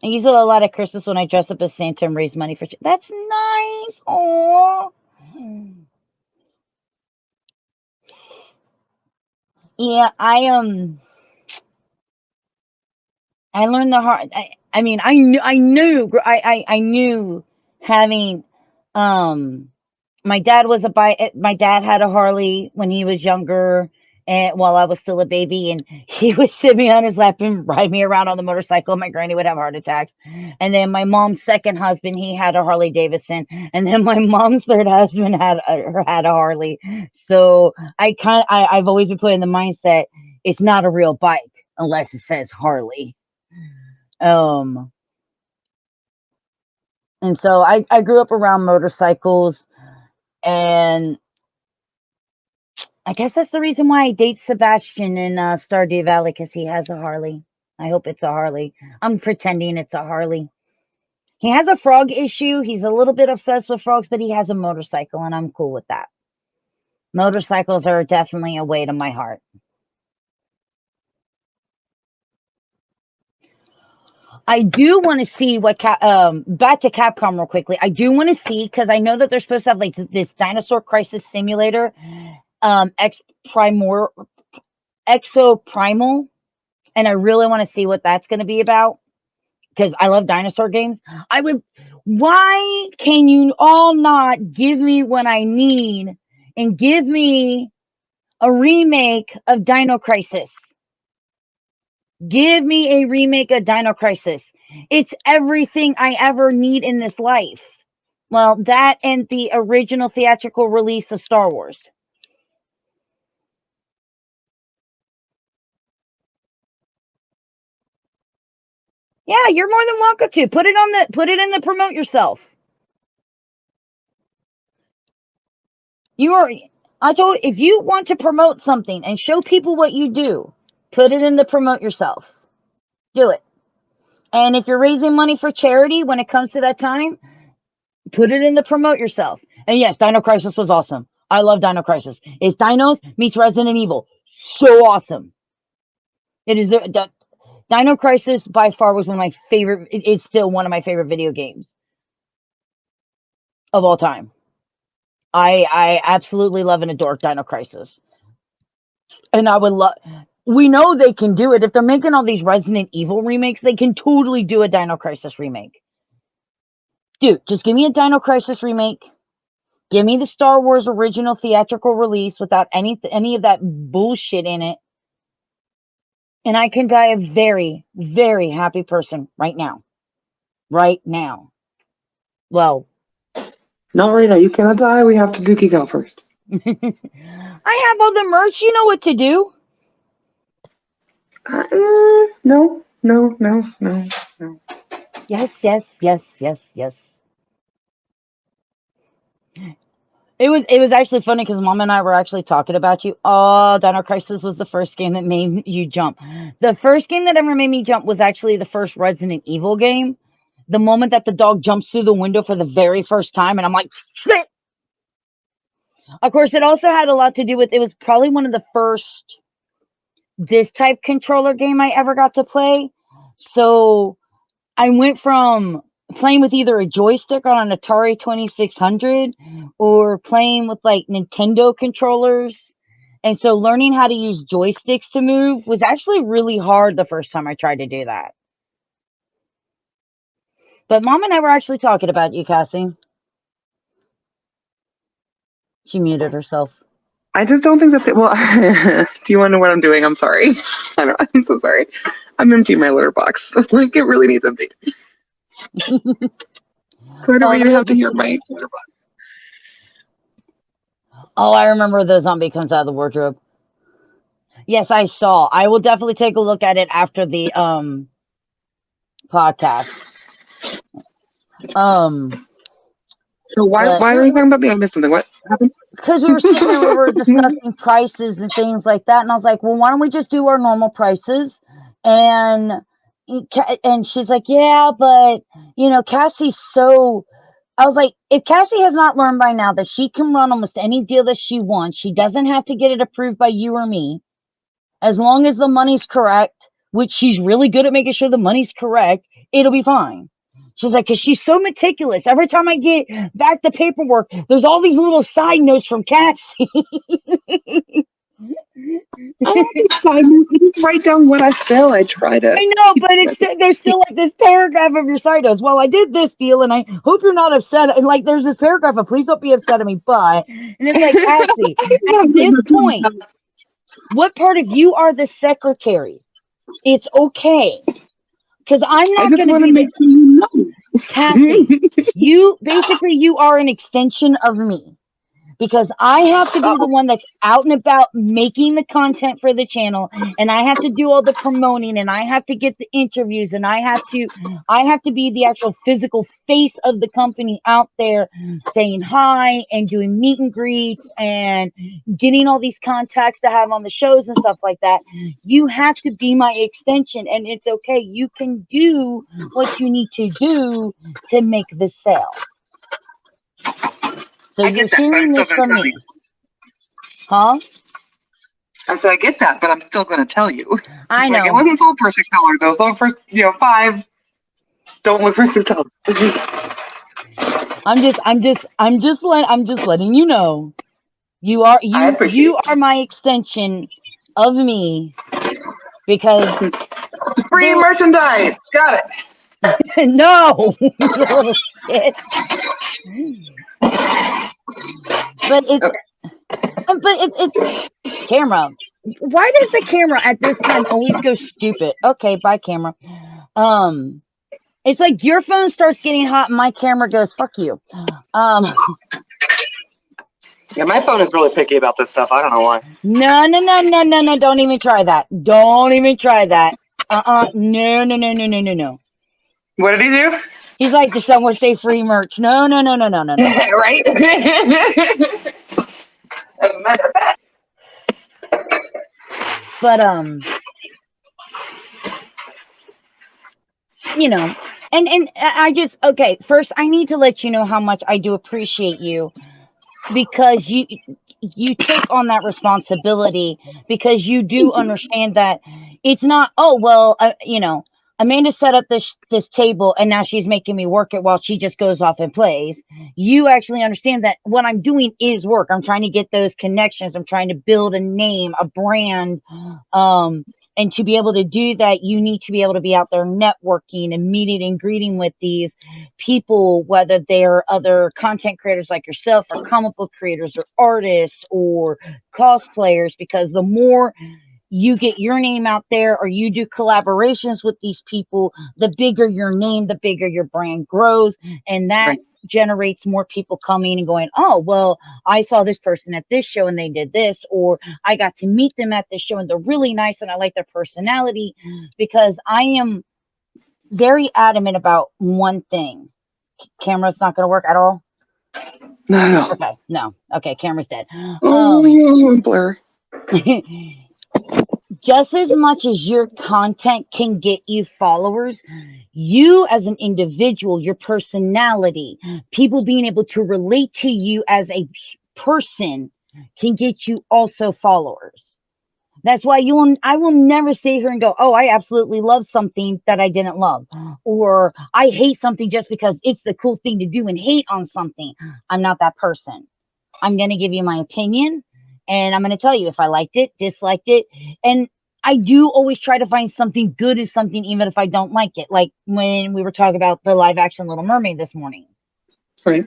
I use it a lot at Christmas when I dress up as Santa and raise money for. That's nice. Aww. Yeah, I learned the hard. I mean, I knew having my dad had a Harley when he was younger and while I was still a baby and he would sit me on his lap and ride me around on the motorcycle. My granny would have heart attacks. And then my mom's second husband, he had a Harley Davidson. And then my mom's third husband had a Harley. So I've always been put in the mindset, it's not a real bike unless it says Harley. And so I grew up around motorcycles, and I guess that's the reason why I date Sebastian in Stardew Valley, because he has a Harley. I hope it's a Harley. I'm pretending it's a Harley. He has a frog issue. He's a little bit obsessed with frogs, but he has a motorcycle, and I'm cool with that. Motorcycles are definitely a way to my heart. I do want to see what back to Capcom real quickly. I do want to see, because I know that they're supposed to have like this Dinosaur Crisis Simulator, Exoprimal, and I really want to see what that's going to be about, because I love dinosaur games. Why can you all not give me what I need and give me a remake of Dino Crisis? Give me a remake of Dino Crisis. It's everything I ever need in this life. Well, that and the original theatrical release of Star Wars. Yeah, you're more than welcome to. Put it in the promote yourself. If you want to promote something and show people what you do, put it in the promote yourself. Do it. And if you're raising money for charity when it comes to that time, put it in the promote yourself. And yes, Dino Crisis was awesome. I love Dino Crisis. It's Dinos meets Resident Evil. So awesome. It is Dino Crisis by far was one of my favorite. It's still one of my favorite video games of all time. I absolutely love and adore Dino Crisis. And I would love. We know they can do it. If they're making all these Resident Evil remakes, they can totally do a Dino Crisis remake. Dude, just give me a Dino Crisis remake. Give me the Star Wars original theatrical release without any of that bullshit in it. And I can die a very, very happy person right now. Right now. Well. Not right now. You cannot die. We have to do Geek Out first. I have all the merch. You know what to do. No. Yes. It was actually funny because Mom and I were actually talking about you. Oh, Dino Crisis was the first game that made you jump. The first game that ever made me jump was actually the first Resident Evil game. The moment that the dog jumps through the window for the very first time, and I'm like, shit! Of course, it also had a lot to do with, it was probably one of the first this type controller game I ever got to play. So I went from playing with either a joystick on an Atari 2600 or playing with like Nintendo controllers. And so learning how to use joysticks to move was actually really hard the first time I tried to do that. But Mom and I were actually talking about you, Cassie. She muted herself. I just don't think that's it. Well, do you want to know what I'm doing? I'm sorry. I'm so sorry. I'm emptying my litter box. Like, it really needs emptied. So I don't even have to hear my litter box. Oh, I remember the zombie comes out of the wardrobe. Yes, I saw. I will definitely take a look at it after the podcast. So why are we talking about me? I missed something. What happened? Because we were sitting there, we were discussing prices and things like that, and I was like, well, why don't we just do our normal prices? And she's like, yeah, but Cassie's so. I was like, if Cassie has not learned by now that she can run almost any deal that she wants, she doesn't have to get it approved by you or me, as long as the money's correct, which she's really good at making sure the money's correct, it'll be fine. She's like, because she's so meticulous. Every time I get back the paperwork, there's all these little side notes from Cassie. I don't think side notes. I just write down what I sell. I try to. I know, but there's still like this paragraph of your side notes. Well, I did this deal, and I hope you're not upset. And like, there's this paragraph of, please don't be upset at me, but, and it's like, Cassie, at this point, what part of you are the secretary? It's okay. Because I'm not going to be make sure you know. Cassie, you are an extension of me. because I have to be the one that's out and about making the content for the channel, and I have to do all the promoting, and I have to get the interviews, and I have to be the actual physical face of the company out there saying hi and doing meet and greets and getting all these contacts to have on the shows and stuff like that. You have to be my extension, and it's okay. You can do what you need to do to make the sale. So I you're get that, but hearing I'm this still gonna from tell me. you. Huh? I said I get that, but I'm still gonna tell you. I Like, it know. wasn't sold for $6. It was sold for $5. Don't look for $6. I'm just letting you know. I You appreciate it. are my extension of me because Free there merchandise. Got it. no, you little shit. But it's camera. Why does the camera at this time always go stupid? Okay, bye camera. It's like your phone starts getting hot and my camera goes fuck you. Yeah, my phone is really picky about this stuff. I don't know why. No, don't even try that. Don't even try that. No. What did he do? He's like, does someone say free merch? No. Right? As a matter of fact. But and I just okay. First, I need to let you know how much I do appreciate you because you take on that responsibility because you do understand that it's not Amanda set up this table and now she's making me work it while she just goes off and plays. You actually understand that what I'm doing is work. I'm trying to get those connections. I'm trying to build a name, a brand. And to be able to do that, you need to be able to be out there networking and meeting and greeting with these people, whether they're other content creators like yourself or comic book creators or artists or cosplayers, because the more you get your name out there or you do collaborations with these people, the bigger your name, the bigger your brand grows. And that Right. generates more people coming and going, oh, well, I saw this person at this show and they did this, or I got to meet them at this show and they're really nice and I like their personality. Because I am very adamant about one thing. Camera's not going to work at all. No. Okay, no. Okay, camera's dead. Blur. Just as much as your content can get you followers, you as an individual, your personality, people being able to relate to you as a person can get you also followers. That's why I will never sit here and go, oh, I absolutely love something that I didn't love. Or I hate something just because it's the cool thing to do and hate on something. I'm not that person. I'm going to give you my opinion and I'm going to tell you if I liked it, disliked it. And I do always try to find something good in something, even if I don't like it. Like when we were talking about the live action Little Mermaid this morning. Right.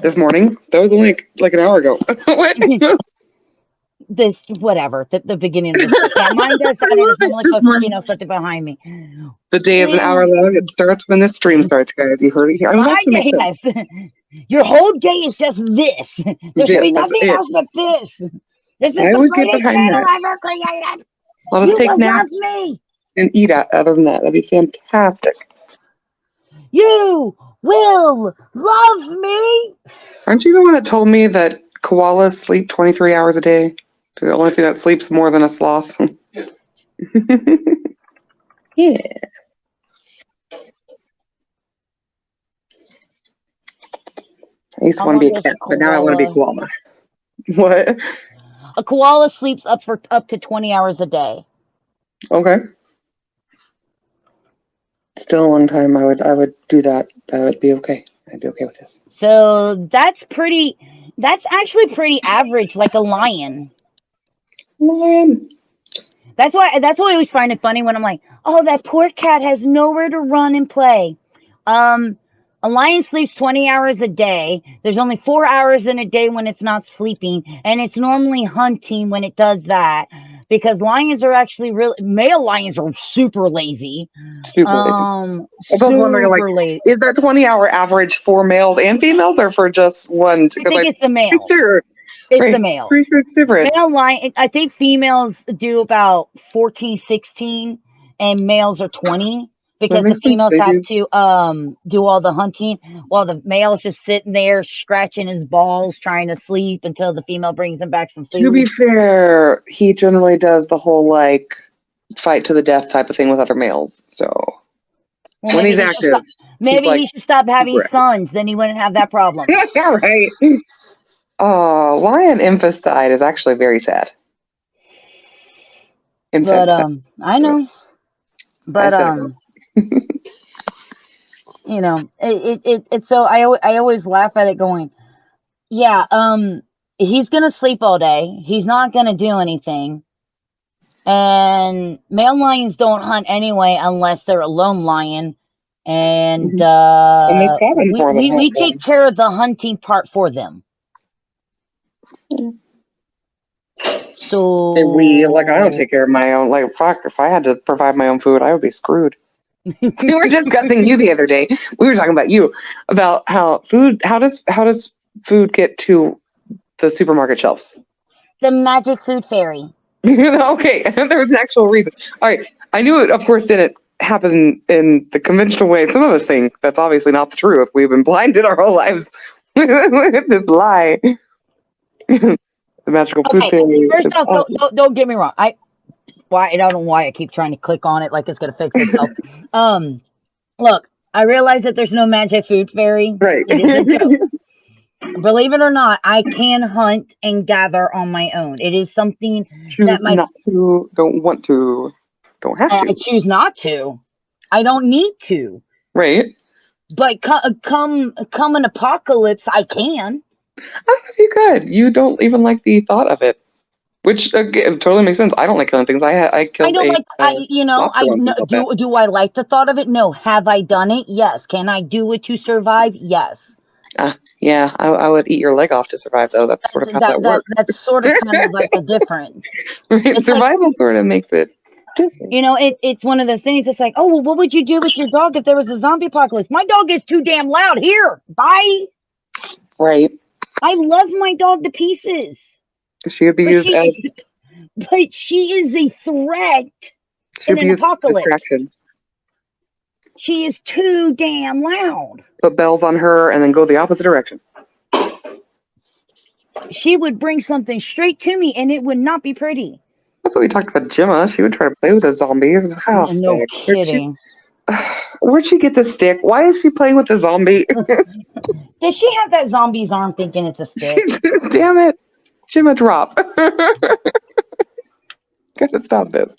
This morning? That was only like an hour ago. This, whatever, the beginning of this. Yeah, mine does that. And it's normally This morning. something behind me. The day is an hour long. It starts when the stream starts, guys. You heard it here. I mean, My that makes day, sense. your whole day is just this. There should be That's nothing it. else but this. This is I the would get greatest behind channel that. ever created. I'll just You take will love naps me. and eat at. Other than that, that'd be fantastic. You will love me. Aren't you the one that told me that koalas sleep 23 hours a day? The only thing that sleeps more than a sloth. Yeah. I used to How want to long be a does cat, but now I want to be a koala. What? a koala sleeps up to 20 hours a day. Okay. Still a long time. I would do that. That would be okay. I'd be okay with this. So that's actually pretty average, like a lion. Lion. That's why I always find it funny when I'm like, oh, that poor cat has nowhere to run and play. A lion sleeps 20 hours a day. There's only 4 hours in a day when it's not sleeping, and it's normally hunting when it does that. because lions are actually male lions are super lazy. Super lazy. I was wondering, like, lazy. is that 20-hour average for males and females, or for just one? I think it's the males. Sure. It's the males. Pretty sure it's different. Male lion, I think females do about 14, 16, and males are 20. Because the females have to do all the hunting, while the male's just sitting there scratching his balls, trying to sleep until the female brings him back some food. To be fair, he generally does the whole like fight to the death type of thing with other males. So when he's active, he should stop having sons. Then he wouldn't have that problem. Right. Oh, lion infanticide is actually very sad. But I know. But you know, it's so I always laugh at it going, yeah, he's gonna sleep all day. He's not gonna do anything. And male lions don't hunt anyway unless they're a lone lion. And we take care of the hunting part for them. So I don't take care of my own. Like, fuck, if I had to provide my own food, I would be screwed. We were discussing you the other day. We were talking about you, about how does food get to the supermarket shelves? The magic food fairy. Okay, there was an actual reason. All right, I knew it, of course, didn't happen in the conventional way some of us think. That's obviously not the truth. We've been blinded our whole lives with this lie. The magical food fairy. First off, awesome. don't get me wrong. I don't know why I keep trying to click on it like it's gonna fix itself. Look, I realize that there's no magic food fairy. Right. It is a joke. Believe it or not, I can hunt and gather on my own. It is something choose not to, don't want to, don't have to. I choose not to. I don't need to. Right. But come an apocalypse, I can. I don't know if you could. You don't even like the thought of it, which again, totally makes sense. I don't like killing things. I killed. Do I like the thought of it? No. Have I done it? Yes. Can I do it to survive? Yes. Yeah, I would eat your leg off to survive, though. That's sort of how that works. That's sort of kind of like the difference. Right? Survival sort of makes it different. You know, it's one of those things. It's like, oh, well, what would you do with your dog if there was a zombie apocalypse? My dog is too damn loud. Here, bye. Right. I love my dog to pieces. She would be used as... But she is a threat in an apocalypse. Distraction. She is too damn loud. Put bells on her and then go the opposite direction. She would bring something straight to me and it would not be pretty. That's what we talked about Gemma. She would try to play with the zombies. Oh, no kidding. Where'd she get the stick? Why is she playing with the zombie? Does she have that zombie's arm thinking it's a stick? Damn it. Gemma, drop. Gotta stop this.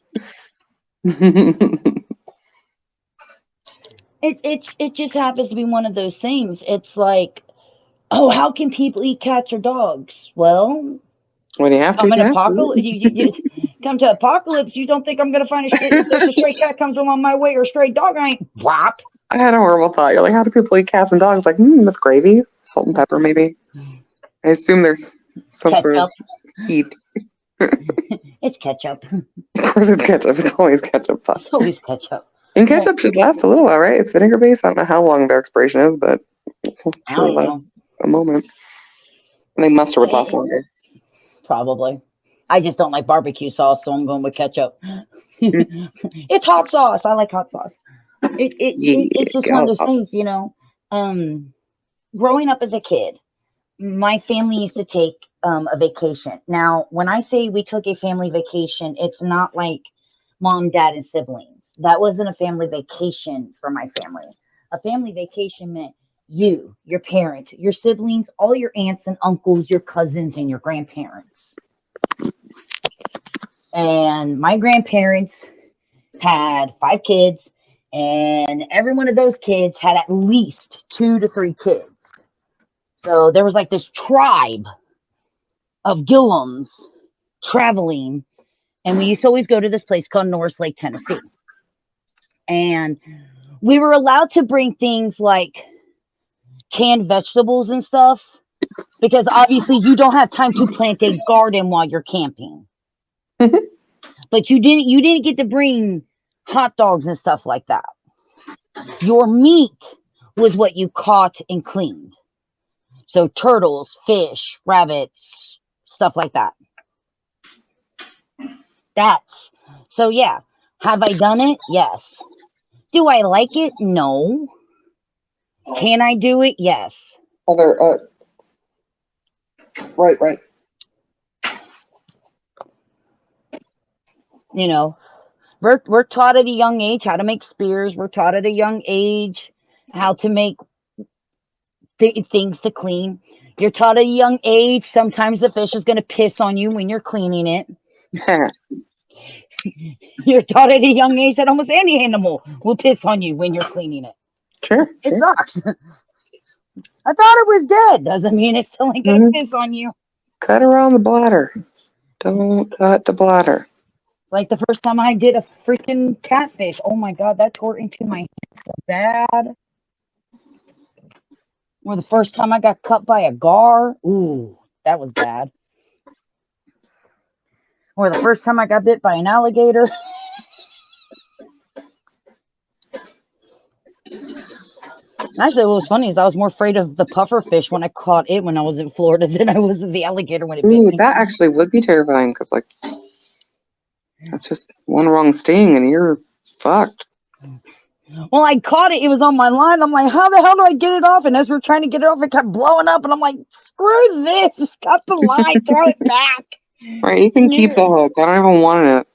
It just happens to be one of those things. It's like, oh, how can people eat cats or dogs? Well, when you have to, you come to apocalypse. You don't think I'm gonna find a stray cat comes along my way or a stray dog? I ain't whop. I had a horrible thought. You're like, how do people eat cats and dogs? Like, with gravy, salt and pepper, maybe. I assume there's some ketchup. Sort of heat. It's ketchup. Of course, it's ketchup. It's always ketchup. It's always ketchup. And ketchup should last a little while, right? It's vinegar based. I don't know how long their expiration is, but it'll sure last a moment. I think mustard would last longer. Probably. I just don't like barbecue sauce, so I'm going with ketchup. It's hot sauce. I like hot sauce. It's just one of those things, you know. Growing up as a kid, my family used to take a vacation. Now, when I say we took a family vacation, it's not like mom, dad, and siblings. That wasn't a family vacation for my family. A family vacation meant you, your parents, your siblings, all your aunts and uncles, your cousins, and your grandparents. And my grandparents had 5 kids, and every one of those kids had at least 2 to 3 kids. So there was like this tribe of Gilliams traveling, and we used to always go to this place called Norris Lake, Tennessee. And we were allowed to bring things like canned vegetables and stuff, because obviously you don't have time to plant a garden while you're camping. But you didn't get to bring hot dogs and stuff like that. Your meat was what you caught and cleaned. So turtles, fish, rabbits, stuff like that. So yeah. Have I done it? Yes. Do I like it? No. Can I do it? Yes. Right. You know, we're taught at a young age how to make spears. We're taught at a young age how to make things to clean. You're taught at a young age sometimes the fish is going to piss on you when you're cleaning it. You're taught at a young age that almost any animal will piss on you when you're cleaning it. Sure. It sucks. I thought it was dead. Doesn't mean it's still ain't going to piss on you. Cut around the bladder. Don't cut the bladder. Like the first time I did a freaking catfish. Oh my God, that tore into my hand so bad. Or the first time I got cut by a gar. Ooh, that was bad. Or the first time I got bit by an alligator. Actually, what was funny is I was more afraid of the puffer fish when I caught it when I was in Florida than I was of the alligator when it bit me. That actually would be terrifying because, like, that's just one wrong sting and you're fucked. Well, I caught it. It was on my line. I'm like, how the hell do I get it off? And as we're trying to get it off, it kept blowing up. And I'm like, screw this. Cut the line. Throw it back. Right, you can keep the hook. I don't even want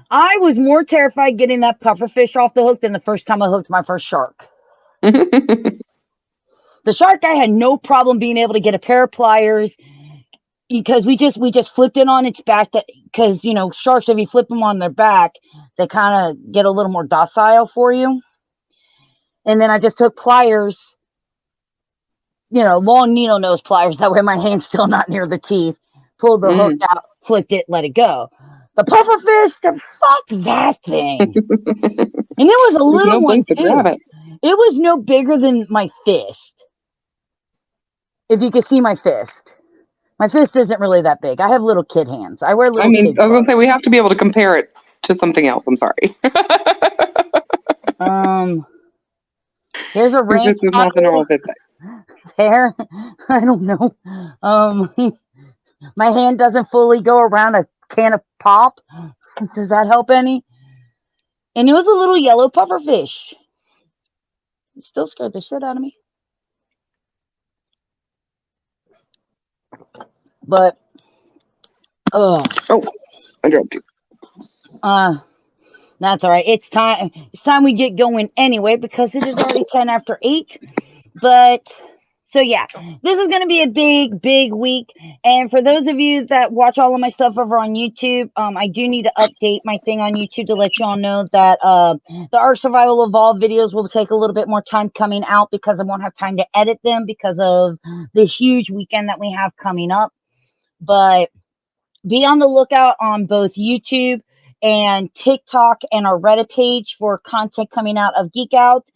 I was more terrified getting that puffer fish off the hook than the first time I hooked my first shark. it. The shark, I had no problem being able to get a pair of pliers because we just flipped it on its back. Because, you know, sharks, if you flip them on their back, they kind of get a little more docile for you. And then I just took pliers, you know, long needle nose pliers. That way my hand's still not near the teeth. Pulled the hook out, flipped it, let it go. The pufferfish, fuck that thing. And it was a little no one place to too. grab it. It was no bigger than my fist. If you could see my fist. My fist isn't really that big. I have little kid hands. I wear little kid I was gloves. gonna say we have to be able to compare it to something else. I'm sorry. Here's a There's rain just nothing wrong with it. there. I don't know. My hand doesn't fully go around a can of pop. Does that help any? And it was a little yellow pufferfish. It still scared the shit out of me. But Oh, I dropped you. That's all right. It's time we get going anyway because it is already 10 after 8. But so yeah, this is going to be a big week. And for those of you that watch all of my stuff over on YouTube, I do need to update my thing on YouTube to let you all know that the Ark Survival Evolved videos will take a little bit more time coming out because I won't have time to edit them because of the huge weekend that we have coming up. But be on the lookout on both YouTube and TikTok and our Reddit page for content coming out of Geek Out.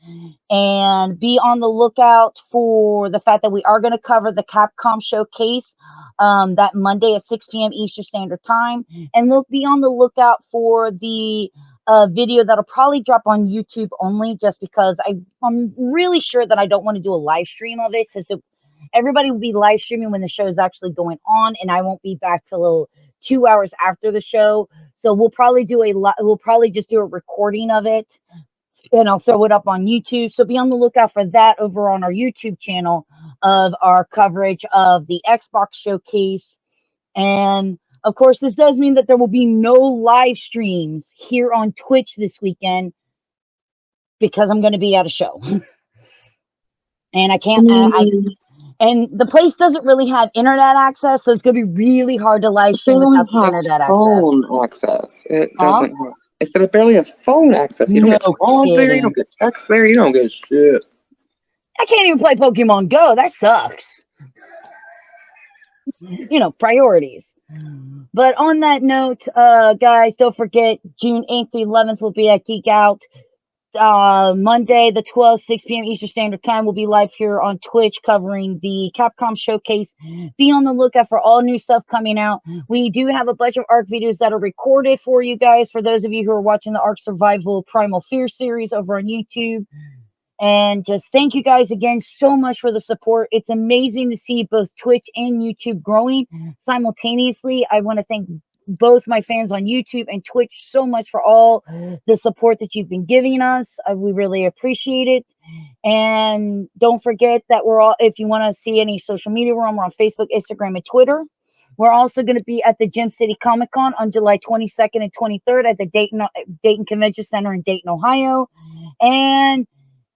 And be on the lookout for the fact that we are going to cover the Capcom showcase that Monday at 6 p.m. Eastern Standard Time. And be on the lookout for the video that'll probably drop on YouTube only just because I'm really sure that I don't want to do a live stream of it since everybody will be live streaming when the show is actually going on, and I won't be back till 2 hours after the show. So we'll probably just do a recording of it, and I'll throw it up on YouTube. So be on the lookout for that over on our YouTube channel of our coverage of the X-box showcase. And of course, this does mean that there will be no live streams here on Twitch this weekend because I'm going to be at a show. And I can't, and the place doesn't really have internet access, so it's going to be really hard to live stream without the internet phone access. It doesn't have. I said it barely has phone access. You don't get calls there. You don't get texts there. You don't get shit. I can't even play Pokemon Go. That sucks. You know, priorities. But on that note, guys, don't forget June 8th through 11th will be at Geek Out. Monday the 12th, 6 p.m. Eastern Standard Time. We'll be live here on Twitch covering the Capcom Showcase. Be on the lookout for all new stuff coming out. We do have a bunch of ARC videos that are recorded for you guys, for those of you who are watching the ARC Survival Primal Fear series over on YouTube. And just thank you guys again so much for the support. It's amazing to see both Twitch and YouTube growing simultaneously. I want to thank both my fans on YouTube and Twitch so much for all the support that you've been giving us. We really appreciate it. And don't forget that we're all, if you want to see any social media, we're on Facebook, Instagram, and Twitter. We're also going to be at the Gem City Comic Con on July 22nd and 23rd at the Dayton Convention Center in Dayton, Ohio. And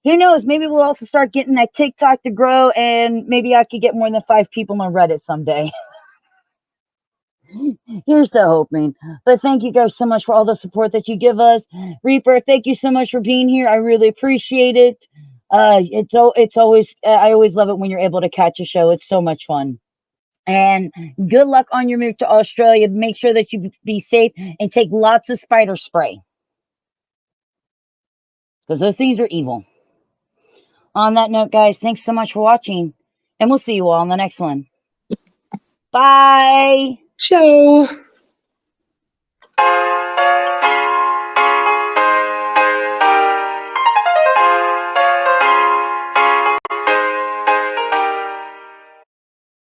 who knows, maybe we'll also start getting that TikTok to grow, and maybe I could get more than 5 people on Reddit someday. Here's the hoping. But thank you guys so much for all the support that you give us. Reaper, thank you so much for being here. I really appreciate it. It's always, I always love it when you're able to catch a show. It's so much fun. And good luck on your move to Australia. Make sure that you be safe and take lots of spider spray, because those things are evil. On that note, guys, thanks so much for watching, and we'll see you all on the next one. Bye. Ciao.